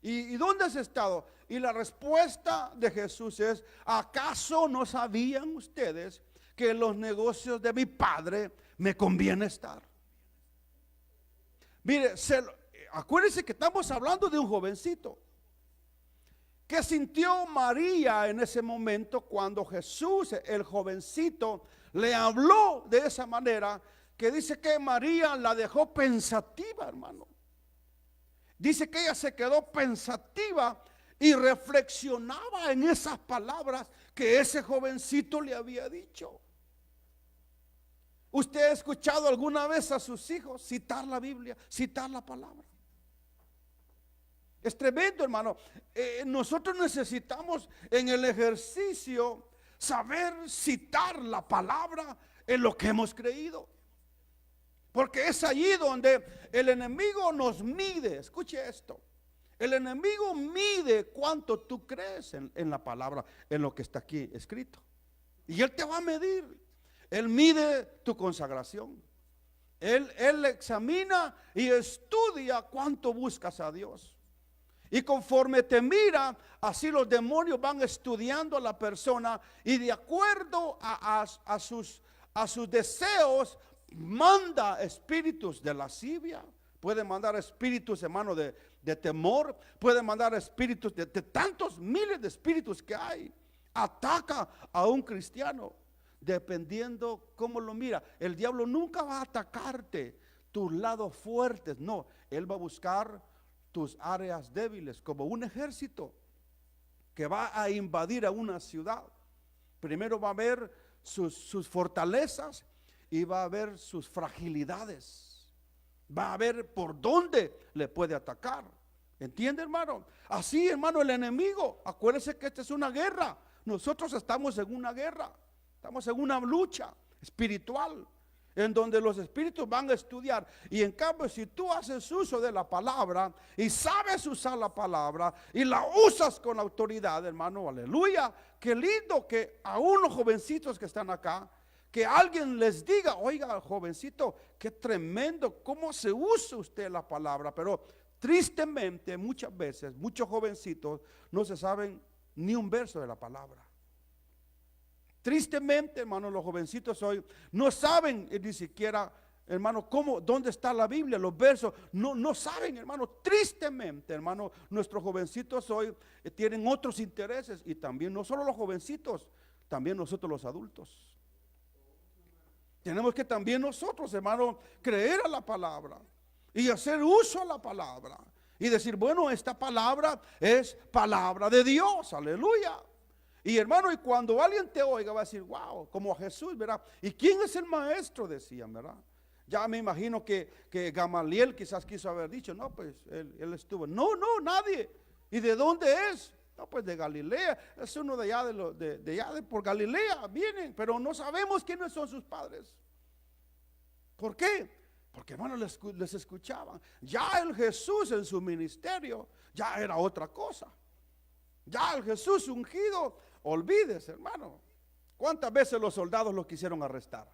¿Y dónde has estado? Y la respuesta de Jesús es: ¿acaso no sabían ustedes que en los negocios de mi padre me conviene estar? Mire, acuérdense que estamos hablando de un jovencito. ¿Qué sintió María en ese momento cuando Jesús, el jovencito, le habló de esa manera? Que dice que María la dejó pensativa, hermano. Dice que ella se quedó pensativa y reflexionaba en esas palabras que ese jovencito le había dicho. ¿Usted ha escuchado alguna vez a sus hijos citar la Biblia, citar la palabra? Es tremendo, hermano. Nosotros necesitamos en el ejercicio saber citar la palabra en lo que hemos creído. Porque es allí donde el enemigo nos mide. Escuche esto. El enemigo mide cuánto tú crees en la palabra, en lo que está aquí escrito. Y él te va a medir. Él mide tu consagración. Él examina y estudia cuánto buscas a Dios. Y conforme te mira, así los demonios van estudiando a la persona, y de acuerdo a sus deseos, manda espíritus de lascivia, puede mandar espíritus, hermano, de temor, puede mandar espíritus de tantos miles de espíritus que hay. Ataca a un cristiano dependiendo cómo lo mira. El diablo nunca va a atacarte tus lados fuertes, no, él va a buscar tus áreas débiles, como un ejército que va a invadir a una ciudad. Primero va a ver sus fortalezas y va a ver sus fragilidades, va a ver por dónde le puede atacar. ¿Entiende, hermano? Así, hermano, el enemigo, acuérdese que esta es una guerra. Nosotros estamos en una guerra, estamos en una lucha espiritual, en donde los espíritus van a estudiar. Y en cambio, si tú haces uso de la palabra y sabes usar la palabra y la usas con autoridad, hermano, aleluya. Qué lindo que a unos jovencitos que están acá, que alguien les diga: oiga, jovencito, qué tremendo cómo se usa usted la palabra. Pero tristemente, muchas veces, muchos jovencitos no se saben ni un verso de la palabra. Tristemente, hermano, los jovencitos hoy no saben ni siquiera, hermano, dónde está la Biblia, los versos, no saben, hermano. Tristemente, hermano, nuestros jovencitos hoy tienen otros intereses, y también no solo los jovencitos, también nosotros los adultos. Tenemos que también nosotros, hermano, creer a la palabra y hacer uso a la palabra y decir: bueno, esta palabra es palabra de Dios, aleluya. Y hermano, y cuando alguien te oiga va a decir: wow, como a Jesús, ¿verdad? ¿Y quién es el maestro? Decían, ¿verdad? Ya me imagino que Gamaliel quizás quiso haber dicho: no, pues él estuvo. No, nadie. ¿Y de dónde es? No, pues de Galilea. Es uno de allá, de allá por Galilea vienen, pero no sabemos quiénes son sus padres. ¿Por qué? Porque, hermano, les escuchaban. Ya el Jesús en su ministerio ya era otra cosa. Ya el Jesús ungido, olvídese, hermano. ¿Cuántas veces los soldados los quisieron arrestar?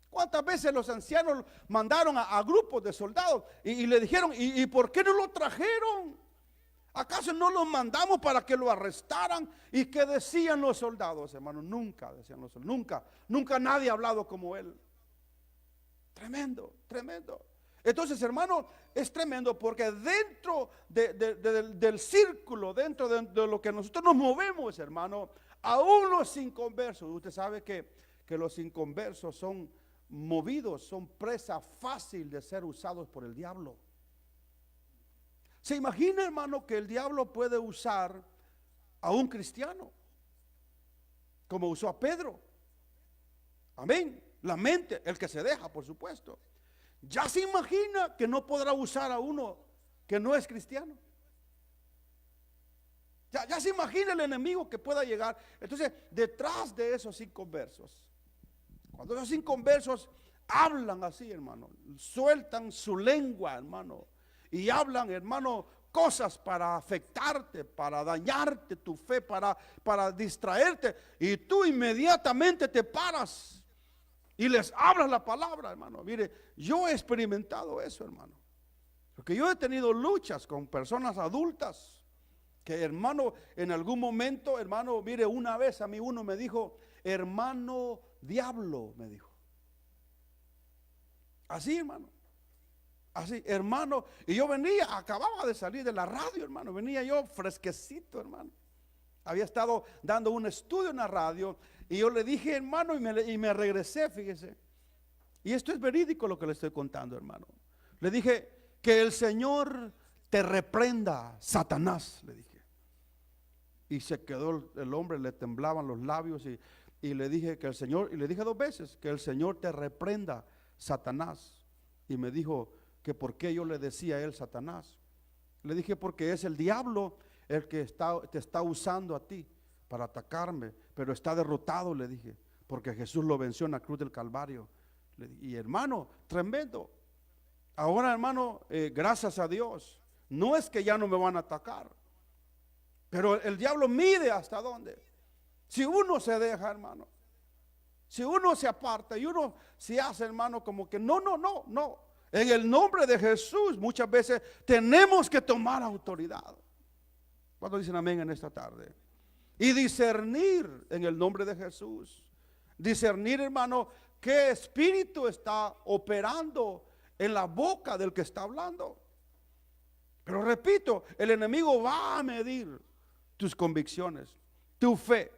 ¿Cuántas veces los ancianos mandaron a grupos de soldados y le dijeron: ¿y por qué no lo trajeron? ¿Acaso no lo mandamos para que lo arrestaran? ¿Y qué decían los soldados, hermano? Nunca decían los soldados, nunca nadie ha hablado como él. Tremendo, tremendo. Entonces, hermano, es tremendo porque dentro del círculo, dentro de lo que nosotros nos movemos, hermano, aún los inconversos, usted sabe que los inconversos son movidos, son presa fácil de ser usados por el diablo. ¿Se imagina, hermano, que el diablo puede usar a un cristiano como usó a Pedro? Amén. La mente, el que se deja, por supuesto. Ya se imagina que no podrá usar a uno que no es cristiano. Ya se imagina el enemigo que pueda llegar. Entonces, detrás de esos inconversos, cuando esos inconversos hablan así, hermano, sueltan su lengua, hermano, y hablan, hermano, cosas para afectarte, para dañarte tu fe, para distraerte, y tú inmediatamente te paras y les hablas la palabra, hermano. Mire, yo he experimentado eso, hermano, porque yo he tenido luchas con personas adultas que, hermano, en algún momento, hermano, mire, una vez a mí uno me dijo, hermano diablo, me dijo. Así, hermano. Así, hermano. Y yo venía, acababa de salir de la radio, hermano. Venía yo fresquecito, hermano. Había estado dando un estudio en la radio. Y yo le dije, hermano, y me regresé, fíjese. Y esto es verídico lo que le estoy contando, hermano. Le dije, que el Señor te reprenda, Satanás, le dije. Y se quedó el hombre, le temblaban los labios. Y le dije que el Señor, y le dije 2 veces, que el Señor te reprenda, Satanás. Y me dijo que por qué yo le decía a él Satanás. Le dije, porque es el diablo el que te está usando a ti para atacarme, pero está derrotado, le dije, porque Jesús lo venció en la cruz del Calvario. Y hermano, tremendo. Ahora, hermano, gracias a Dios, no es que ya no me van a atacar, pero el diablo mide hasta dónde. Si uno se deja, hermano, si uno se aparta y uno se hace, hermano, como que no. En el nombre de Jesús muchas veces tenemos que tomar autoridad. ¿Cuántos dicen amén en esta tarde? Y discernir en el nombre de Jesús. Discernir, hermano, qué espíritu está operando en la boca del que está hablando. Pero repito, el enemigo va a medir tus convicciones, tu fe.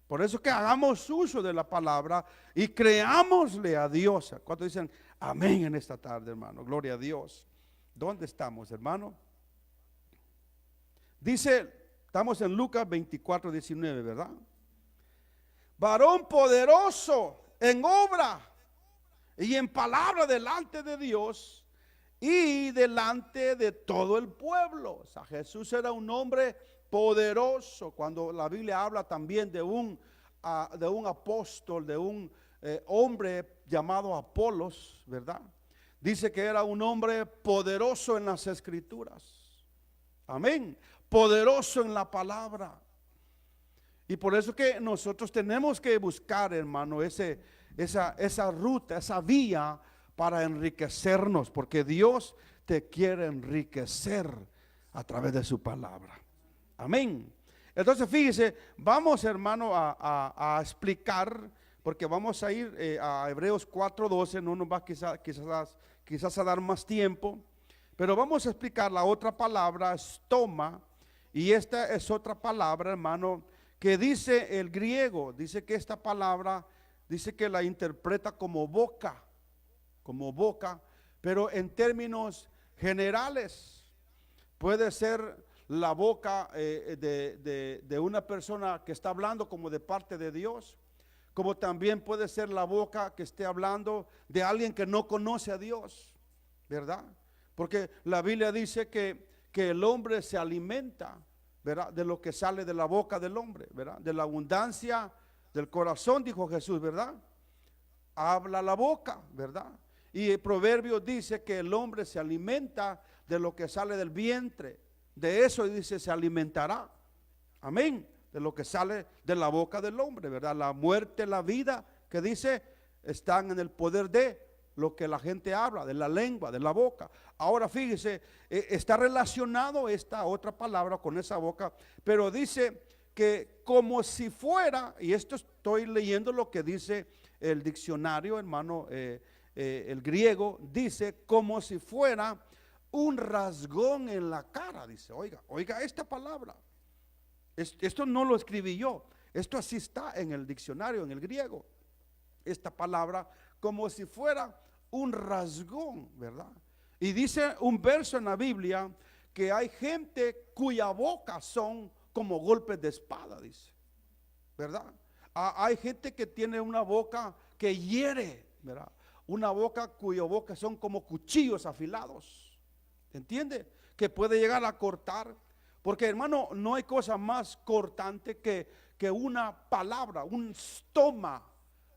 Por eso que hagamos uso de la palabra y creámosle a Dios. ¿Cuántos dicen amén en esta tarde, hermano? Gloria a Dios. ¿Dónde estamos, hermano? Dice, estamos en Lucas 24:19, ¿verdad? Varón poderoso en obra y en palabra delante de Dios y delante de todo el pueblo. O sea, Jesús era un hombre poderoso. Cuando la Biblia habla también de un apóstol, de un hombre llamado Apolos, ¿verdad? Dice que era un hombre poderoso en las escrituras. Amén. Poderoso en la palabra. Y por eso que nosotros tenemos que buscar, hermano, esa ruta, esa vía para enriquecernos, porque Dios te quiere enriquecer a través de su palabra. Amén. Entonces fíjese, vamos, hermano, a explicar, porque vamos a ir a Hebreos 4:12, no nos va quizás a dar más tiempo, pero vamos a explicar la otra palabra, estoma, y esta es otra palabra, hermano, que dice el griego, dice que esta palabra, dice que la interpreta como boca, pero en términos generales puede ser la boca de una persona que está hablando como de parte de Dios, como también puede ser la boca que esté hablando de alguien que no conoce a Dios, ¿verdad? Porque la Biblia dice que el hombre se alimenta, ¿verdad?, de lo que sale de la boca del hombre, ¿verdad? De la abundancia del corazón, dijo Jesús, ¿verdad? Habla la boca, ¿verdad? Y el proverbio dice que el hombre se alimenta de lo que sale del vientre. De eso dice se alimentará. Amén. De lo que sale de la boca del hombre, ¿verdad? La muerte, la vida, que dice, están en el poder de lo que la gente habla, de la lengua, de la boca. Ahora fíjese, está relacionado esta otra palabra con esa boca, pero dice que como si fuera, y esto estoy leyendo lo que dice el diccionario, hermano, el griego, dice como si fuera un rasgón en la cara, dice, oiga esta palabra. Esto no lo escribí yo, esto así está en el diccionario, en el griego. Esta palabra como si fuera un rasgón, ¿verdad? Y dice un verso en la Biblia que hay gente cuya boca son como golpes de espada, dice, ¿verdad? Hay gente que tiene una boca que hiere, ¿verdad? Una boca cuya boca son como cuchillos afilados, ¿entiende? Que puede llegar a cortar. Porque, hermano, no hay cosa más cortante que una palabra, un stoma,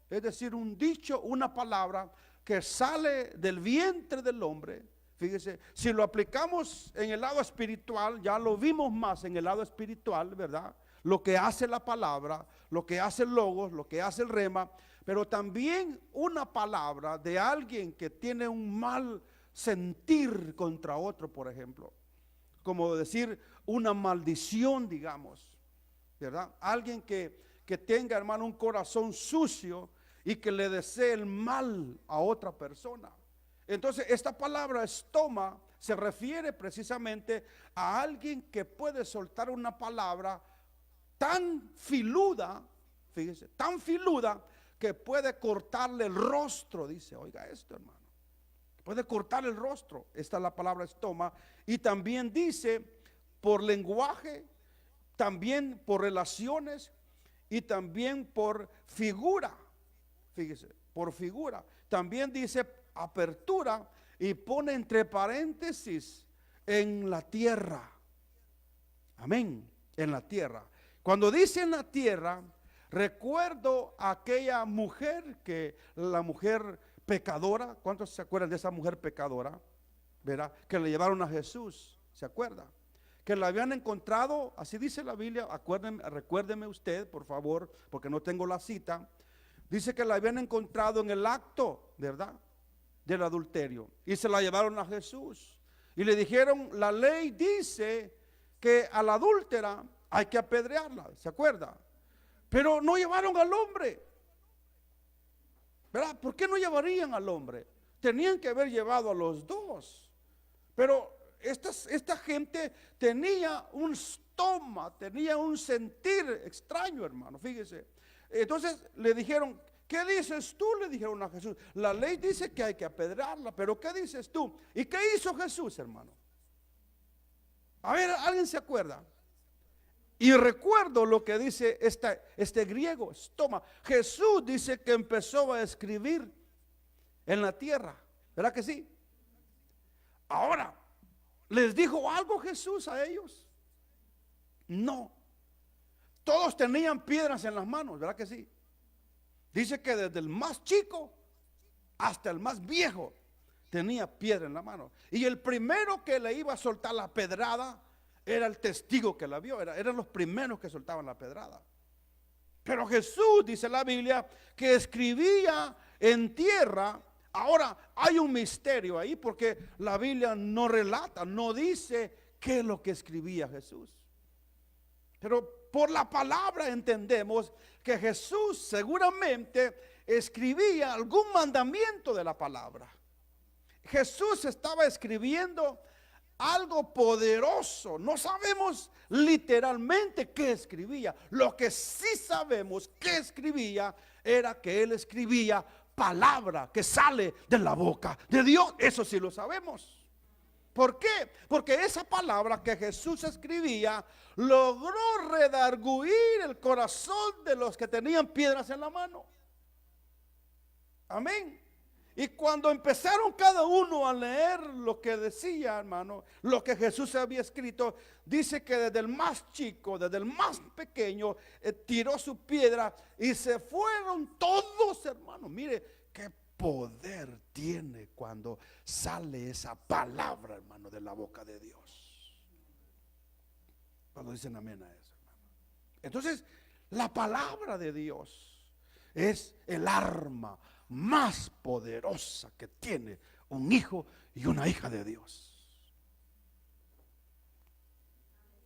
es decir, un dicho, una palabra que sale del vientre del hombre, Fíjese, si lo aplicamos en el lado espiritual, ya lo vimos más en el lado espiritual, ¿verdad? Lo que hace la palabra, lo que hace el logos, lo que hace el rema, pero también una palabra de alguien que tiene un mal sentir contra otro, por ejemplo, como decir una maldición, digamos, ¿verdad? Alguien que tenga, hermano, un corazón sucio y que le desee el mal a otra persona. Entonces, esta palabra estoma se refiere precisamente a alguien que puede soltar una palabra tan filuda, fíjese, tan filuda que puede cortarle el rostro, dice, oiga esto, hermano. Puede cortar el rostro, esta es la palabra estoma. Y también dice por lenguaje, también por relaciones y también por figura, fíjese, por figura. También dice apertura y pone entre paréntesis en la tierra. Amén, en la tierra. Cuando dice en la tierra, recuerdo a aquella mujer, que la mujer pecadora. ¿Cuántos se acuerdan de esa mujer pecadora? ¿Verdad? Que le llevaron a Jesús, ¿se acuerda? Que la habían encontrado, así dice la Biblia, recuérdeme usted, por favor, porque no tengo la cita. Dice que la habían encontrado en el acto, ¿verdad?, del adulterio, y se la llevaron a Jesús y le dijeron, la ley dice que a la adúltera hay que apedrearla, ¿se acuerda? Pero no llevaron al hombre, ¿verdad? ¿Por qué no llevarían al hombre? Tenían que haber llevado a los dos. Pero esta gente tenía un estoma, tenía un sentir extraño, hermano, fíjese. Entonces le dijeron, ¿qué dices tú? Le dijeron a Jesús. La ley dice que hay que apedrearla, pero ¿qué dices tú? ¿Y qué hizo Jesús, hermano? A ver, ¿alguien se acuerda? Y recuerdo lo que dice este griego, estoma. Jesús dice que empezó a escribir en la tierra, ¿verdad que sí? Ahora, ¿les dijo algo Jesús a ellos? No. Todos tenían piedras en las manos, ¿verdad que sí? Dice que desde el más chico hasta el más viejo tenía piedra en la mano. Y el primero que le iba a soltar la pedrada era el testigo que la vio. Eran los primeros que soltaban la pedrada. Pero Jesús, dice la Biblia, que escribía en tierra. Ahora hay un misterio ahí, porque la Biblia no relata, no dice qué es lo que escribía Jesús. Pero por la palabra entendemos que Jesús seguramente escribía algún mandamiento de la palabra. Jesús estaba escribiendo algo poderoso. No sabemos literalmente qué escribía. Lo que sí sabemos que escribía era que él escribía palabra que sale de la boca de Dios. Eso sí lo sabemos. ¿Por qué? Porque esa palabra que Jesús escribía logró redarguir el corazón de los que tenían piedras en la mano. Amén. Y cuando empezaron cada uno a leer lo que decía, hermano, lo que Jesús había escrito, dice que desde el más chico, desde el más pequeño, tiró su piedra y se fueron todos, hermano. Mire qué poder tiene cuando sale esa palabra, hermano, de la boca de Dios. Cuando dicen amén a eso, hermano. Entonces, la palabra de Dios es el arma más poderosa que tiene un hijo y una hija de Dios.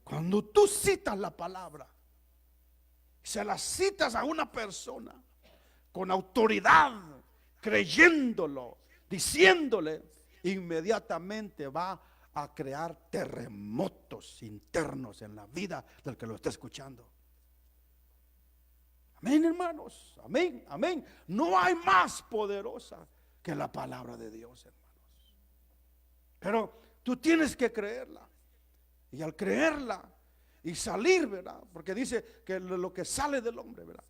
Cuando tú citas la palabra, se la citas a una persona con autoridad, creyéndolo, diciéndole, inmediatamente va a crear terremotos internos en la vida del que lo está escuchando. Amén, hermanos, amén, amén. No hay más poderosa que la palabra de Dios, hermanos. Pero tú tienes que creerla. Y al creerla y salir, ¿verdad? Porque dice que lo que sale del hombre, ¿verdad?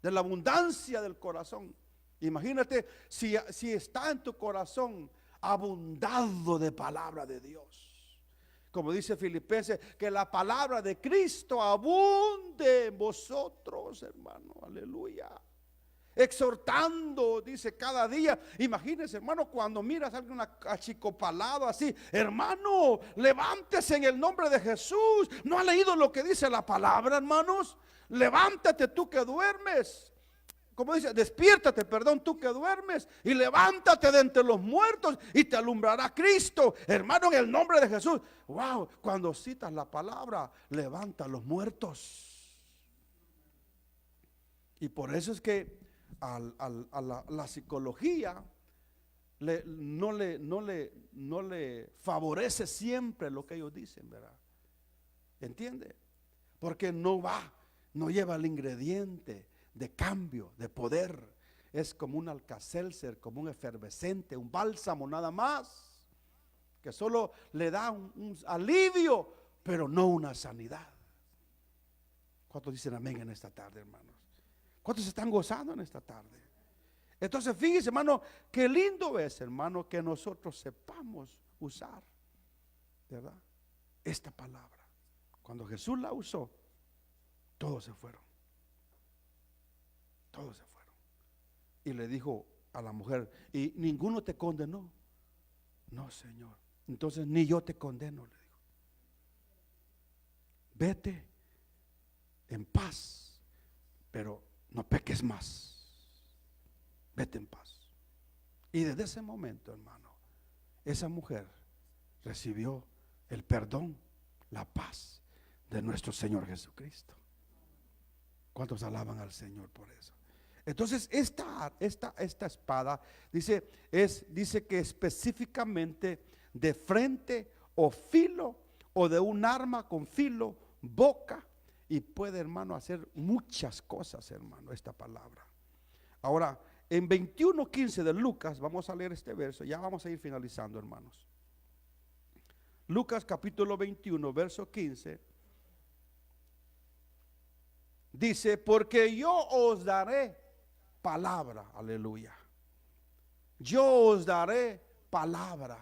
De la abundancia del corazón. Imagínate si está en tu corazón abundado de palabra de Dios. Como dice Filipenses, que la palabra de Cristo abunde en vosotros, hermano. Aleluya. exhortando, dice, cada día. Imagínense, hermano, cuando miras a alguien achicopalado así, hermano, levántese en el nombre de Jesús. ¿No ha leído lo que dice la palabra, hermanos? Levántate tú que duermes. Como dice, despiértate, perdón, tú que duermes, y levántate de entre los muertos y te alumbrará Cristo. Hermano, en el nombre de Jesús. Wow, cuando citas la palabra, levanta a los muertos. Y por eso es que a la psicología no le favorece siempre lo que ellos dicen, ¿verdad? ¿Entiende? Porque no lleva el ingrediente de cambio, de poder. Es como un Alka-Seltzer, como un efervescente, un bálsamo nada más, que solo le da un alivio, pero no una sanidad. ¿Cuántos dicen amén en esta tarde, hermanos? ¿Cuántos se están gozando en esta tarde? Entonces fíjense, hermano, qué lindo es, hermano, que nosotros sepamos usar, ¿verdad?, esta palabra. Cuando Jesús la usó, todos se fueron. Todos se fueron. Y le dijo a la mujer, ¿y ninguno te condenó? No, Señor. Entonces ni yo te condeno, le dijo. Vete en paz, pero no peques más. Vete en paz. Y desde ese momento, hermano, esa mujer recibió el perdón, la paz de nuestro Señor Jesucristo. ¿Cuántos alaban al Señor por eso? Entonces esta espada dice que específicamente de frente o filo, o de un arma con filo, boca, y puede, hermano, hacer muchas cosas, hermano, esta palabra. Ahora, en 21:15 de Lucas, vamos a leer este verso, ya vamos a ir finalizando, hermanos. Lucas capítulo 21, verso 15. Dice, porque yo os daré palabra, aleluya. Yo os daré palabra.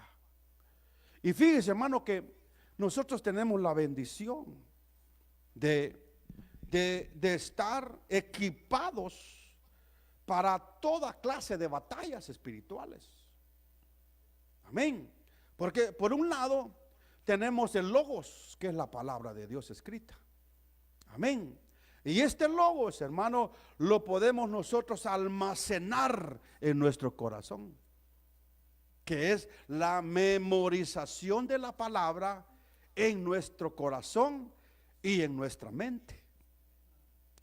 Y fíjese, hermano, que nosotros tenemos la bendición de estar equipados para toda clase de batallas espirituales. Amén. Porque por un lado tenemos el Logos, que es la palabra de Dios escrita. Amén. Y este Logos, hermano, lo podemos nosotros almacenar en nuestro corazón, que es la memorización de la palabra en nuestro corazón y en nuestra mente.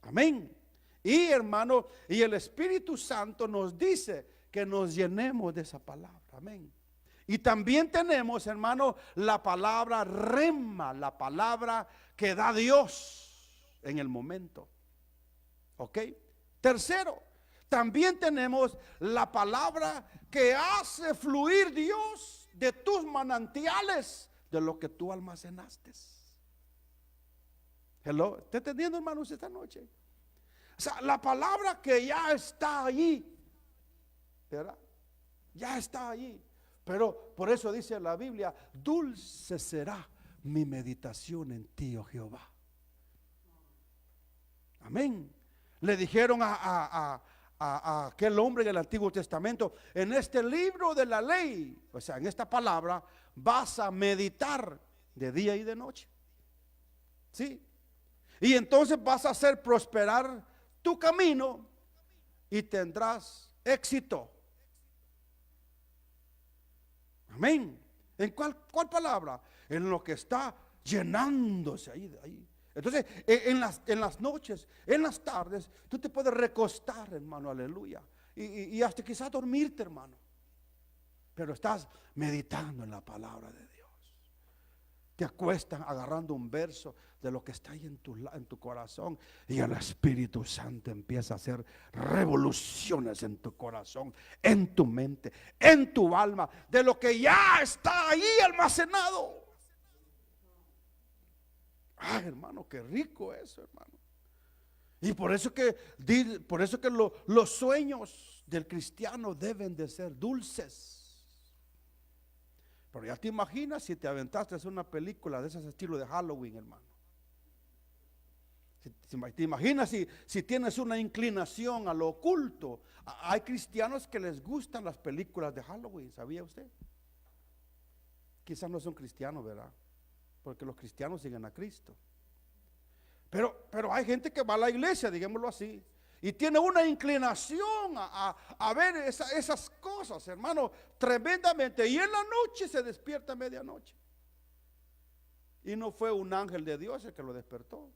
Amén. Y, hermano, y el Espíritu Santo nos dice que nos llenemos de esa palabra. Amén. Y también tenemos, hermano, la palabra rema, la palabra que da Dios en el momento. ¿Ok? Tercero, también tenemos la palabra que hace fluir Dios de tus manantiales, de lo que tú almacenaste. Hello, ¿está entendiendo, hermanos, esta noche? O sea, la palabra que ya está allí, ¿verdad? Ya está allí. Pero por eso dice la Biblia, dulce será mi meditación en ti, oh Jehová. Amén. Le dijeron a aquel hombre en el Antiguo Testamento, en este libro de la ley, o sea, en esta palabra, vas a meditar de día y de noche. ¿Sí? Y entonces vas a hacer prosperar tu camino y tendrás éxito. Amén. ¿En cuál palabra? En lo que está llenándose ahí. Entonces, en las noches, en las tardes, tú te puedes recostar, hermano, aleluya. Y hasta quizás dormirte, hermano. Pero estás meditando en la palabra de Dios. Te acuestas agarrando un verso de lo que está ahí en tu corazón, y el Espíritu Santo empieza a hacer revoluciones en tu corazón, en tu mente, en tu alma, de lo que ya está ahí almacenado. Ay, hermano, qué rico eso, hermano. Y por eso que los sueños del cristiano deben de ser dulces. Pero ya te imaginas si te aventaste a hacer una película de ese estilo de Halloween, hermano. ¿Te imaginas si tienes una inclinación a lo oculto? Hay cristianos que les gustan las películas de Halloween, ¿sabía usted? Quizás no son cristianos, ¿verdad? Porque los cristianos siguen a Cristo. Pero hay gente que va a la iglesia, digámoslo así, y tiene una inclinación a ver esas cosas, hermano, tremendamente. Y en la noche se despierta a medianoche. Y no fue un ángel de Dios el que lo despertó.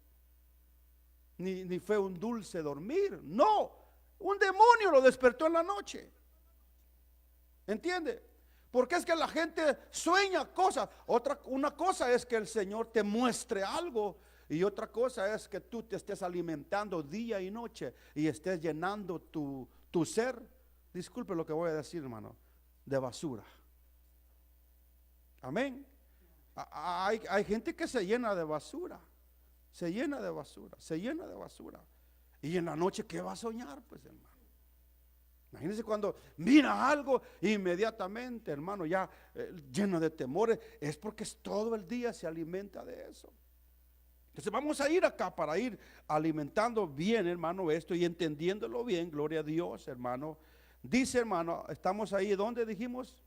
Ni fue un dulce dormir. No, un demonio lo despertó en la noche. ¿Entiende? Porque es que la gente sueña cosas. Una cosa es que el Señor te muestre algo, y otra cosa es que tú te estés alimentando día y noche y estés llenando tu ser, disculpe lo que voy a decir, hermano, de basura. Amén. Hay gente que se llena de basura. Se llena de basura, se llena de basura. Y en la noche, ¿qué va a soñar? Pues, hermano, imagínense cuando mira algo, inmediatamente, hermano, ya lleno de temores. Es porque todo el día se alimenta de eso. Entonces vamos a ir acá para ir alimentando bien, hermano, esto y entendiéndolo bien. Gloria a Dios, hermano. Dice, hermano, estamos ahí, ¿dónde dijimos?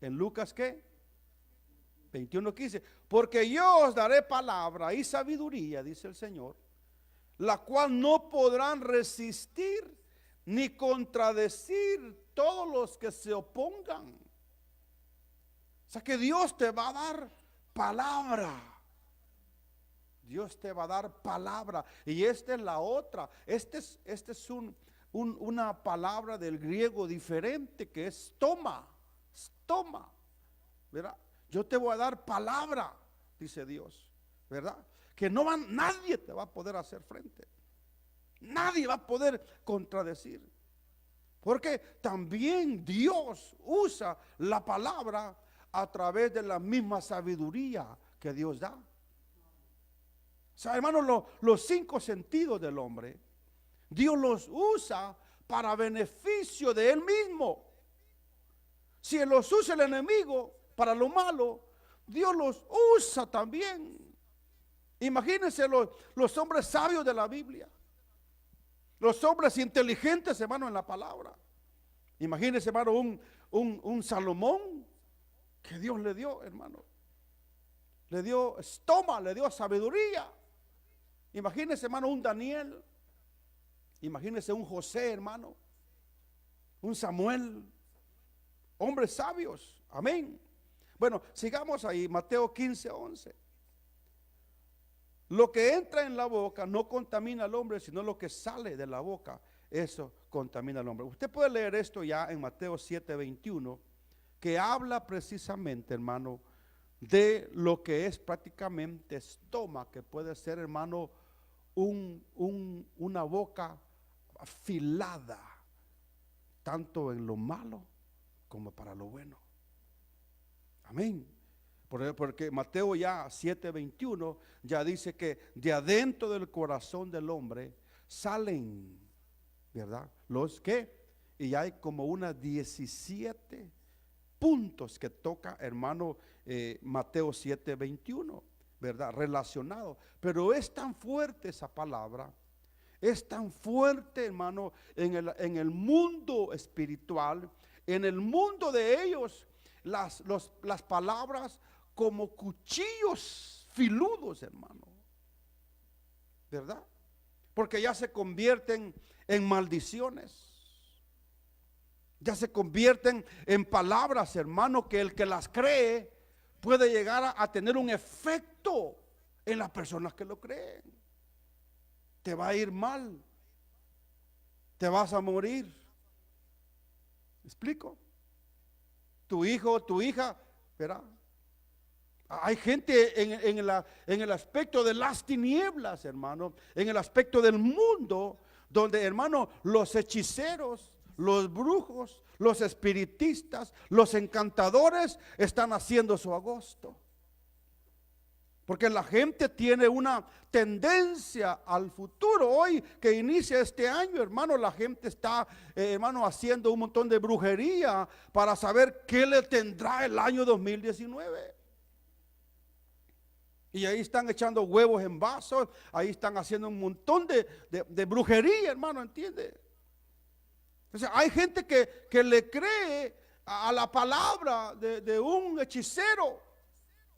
En Lucas, ¿qué? 21:15, porque yo os daré palabra y sabiduría, dice el Señor, la cual no podrán resistir ni contradecir todos los que se opongan. O sea que Dios te va a dar palabra. Dios te va a dar palabra. Y esta es la otra. Este es una palabra del griego diferente, que es stoma. Stoma, ¿verdad? Yo te voy a dar palabra, dice Dios, ¿verdad? Que nadie te va a poder hacer frente. Nadie va a poder contradecir. Porque también Dios usa la palabra a través de la misma sabiduría que Dios da. O sea, hermanos, los 5 sentidos del hombre, Dios los usa para beneficio de Él mismo. Si los usa el enemigo para lo malo, Dios los usa también. Imagínense los hombres sabios de la Biblia, los hombres inteligentes, hermano, en la palabra. Imagínense, hermano, un Salomón que Dios le dio, hermano. Le dio estoma, le dio sabiduría. Imagínense, hermano, un Daniel. Imagínense un José, hermano. Un Samuel. Hombres sabios. Amén. Bueno, sigamos ahí, Mateo 15:11. Lo que entra en la boca no contamina al hombre, sino lo que sale de la boca, eso contamina al hombre. Usted puede leer esto ya en Mateo 7:21, que habla precisamente, hermano, de lo que es prácticamente estoma, que puede ser, hermano, una boca afilada, tanto en lo malo como para lo bueno. Amén. Porque Mateo ya 7:21 ya dice que de adentro del corazón del hombre salen, ¿verdad? Los que, y hay como unas 17 puntos que toca, hermano, Mateo 7:21, ¿verdad? Relacionado. Pero es tan fuerte esa palabra, es tan fuerte, hermano, en el mundo espiritual, en el mundo de ellos. Las palabras como cuchillos filudos, hermano, ¿verdad? Porque ya se convierten en maldiciones, ya se convierten en palabras, hermano, que el que las cree puede llegar a tener un efecto en las personas que lo creen. Te va a ir mal, te vas a morir. ¿Me explico? Tu hijo o tu hija, ¿verdad? Hay gente en el aspecto de las tinieblas, hermano, en el aspecto del mundo, donde, hermano, los hechiceros, los brujos, los espiritistas, los encantadores están haciendo su agosto. Porque la gente tiene una tendencia al futuro. Hoy que inicia este año, hermano, la gente está, hermano, haciendo un montón de brujería para saber qué le tendrá el año 2019. Y ahí están echando huevos en vasos, ahí están haciendo un montón de brujería, hermano, ¿entiende? O sea, hay gente que le cree a la palabra de un hechicero,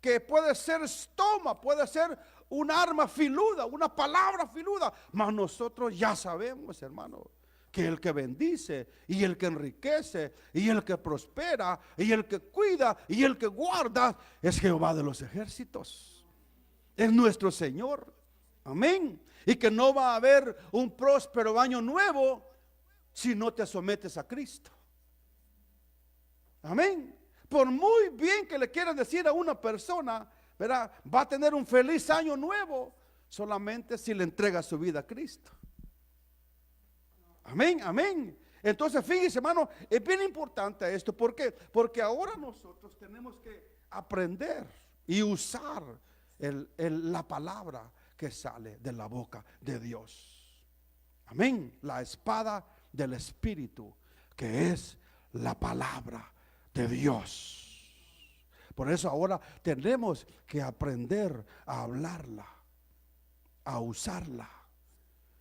que puede ser estoma, puede ser un arma filuda, una palabra filuda. Mas nosotros ya sabemos, hermano, que el que bendice y el que enriquece y el que prospera y el que cuida y el que guarda es Jehová de los ejércitos. Es nuestro Señor. Amén. Y que no va a haber un próspero año nuevo si no te sometes a Cristo. Amén. Por muy bien que le quieran decir a una persona, ¿verdad?, va a tener un feliz año nuevo solamente si le entrega su vida a Cristo. Amén, amén. Entonces fíjese, hermano, es bien importante esto. ¿Por qué? Porque ahora nosotros tenemos que aprender y usar la palabra que sale de la boca de Dios. Amén. La espada del Espíritu, que es la palabra de Dios. Por eso ahora tenemos que aprender a hablarla, a usarla.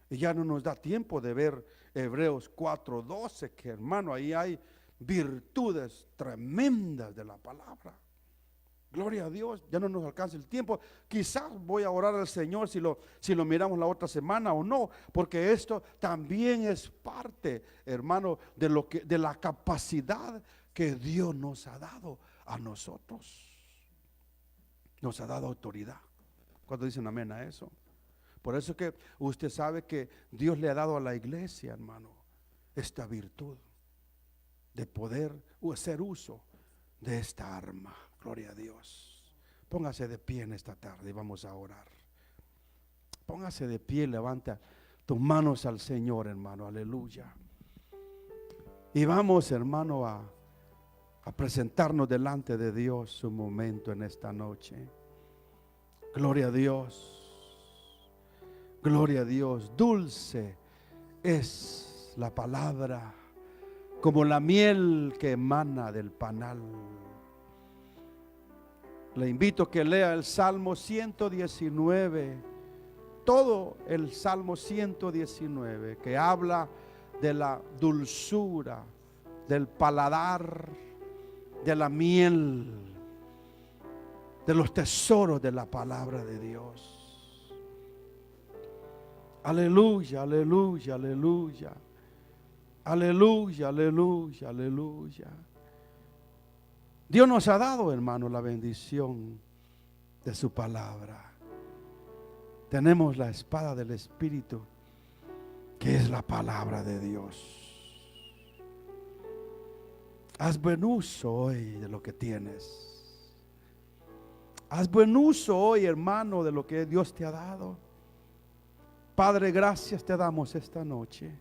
Y ya no nos da tiempo de ver Hebreos 4:12, que hermano, ahí hay virtudes tremendas de la palabra. Gloria a Dios, ya no nos alcanza el tiempo. Quizás voy a orar al Señor si lo miramos la otra semana o no, porque esto también es parte, hermano, de la capacidad que Dios nos ha dado a nosotros. Nos ha dado autoridad. ¿Cuántos dicen amén a eso? Por eso que usted sabe que Dios le ha dado a la iglesia, hermano, esta virtud de poder hacer uso de esta arma. Gloria a Dios. Póngase de pie en esta tarde y vamos a orar. Póngase de pie, levanta tus manos al Señor, hermano, aleluya. Y vamos, hermano, a presentarnos delante de Dios un momento en esta noche. Gloria a Dios. Gloria a Dios. Dulce es la palabra, como la miel que emana del panal. Le invito a que lea el Salmo 119, todo el Salmo 119, que habla de la dulzura, del paladar, de la miel, de los tesoros de la palabra de Dios. Aleluya, aleluya, aleluya. Aleluya, aleluya, aleluya. Dios nos ha dado, hermano, la bendición de su palabra. Tenemos la espada del Espíritu, que es la palabra de Dios. Haz buen uso hoy de lo que tienes. Haz buen uso hoy, hermano, de lo que Dios te ha dado. Padre, gracias te damos esta noche.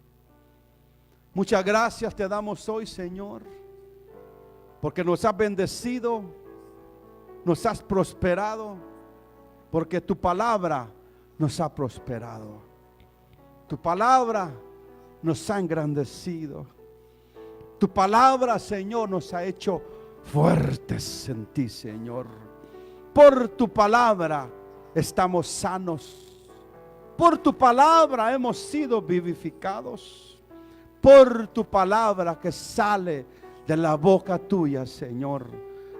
Muchas gracias te damos hoy, Señor, porque nos has bendecido, nos has prosperado, porque tu palabra nos ha prosperado. Tu palabra nos ha engrandecido. Tu palabra, Señor, nos ha hecho fuertes en ti, Señor. Por tu palabra estamos sanos. Por tu palabra hemos sido vivificados. Por tu palabra que sale de la boca tuya, Señor.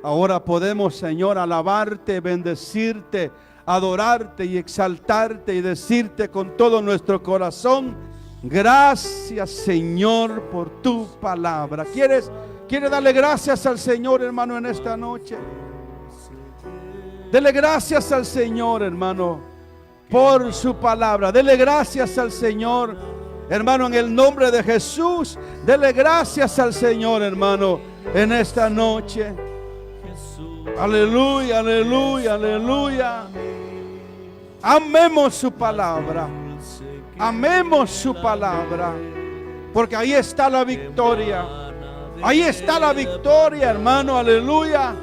Ahora podemos, Señor, alabarte, bendecirte, adorarte y exaltarte y decirte con todo nuestro corazón: gracias, Señor, por tu palabra. ¿Quieres darle gracias al Señor, hermano, en esta noche? Dele gracias al Señor, hermano, por su palabra. Dele gracias al Señor, hermano, en el nombre de Jesús. Dele gracias al Señor, hermano, en esta noche. Aleluya, aleluya, aleluya. Amemos su palabra. Amemos su palabra, porque ahí está la victoria. Ahí está la victoria, hermano, aleluya.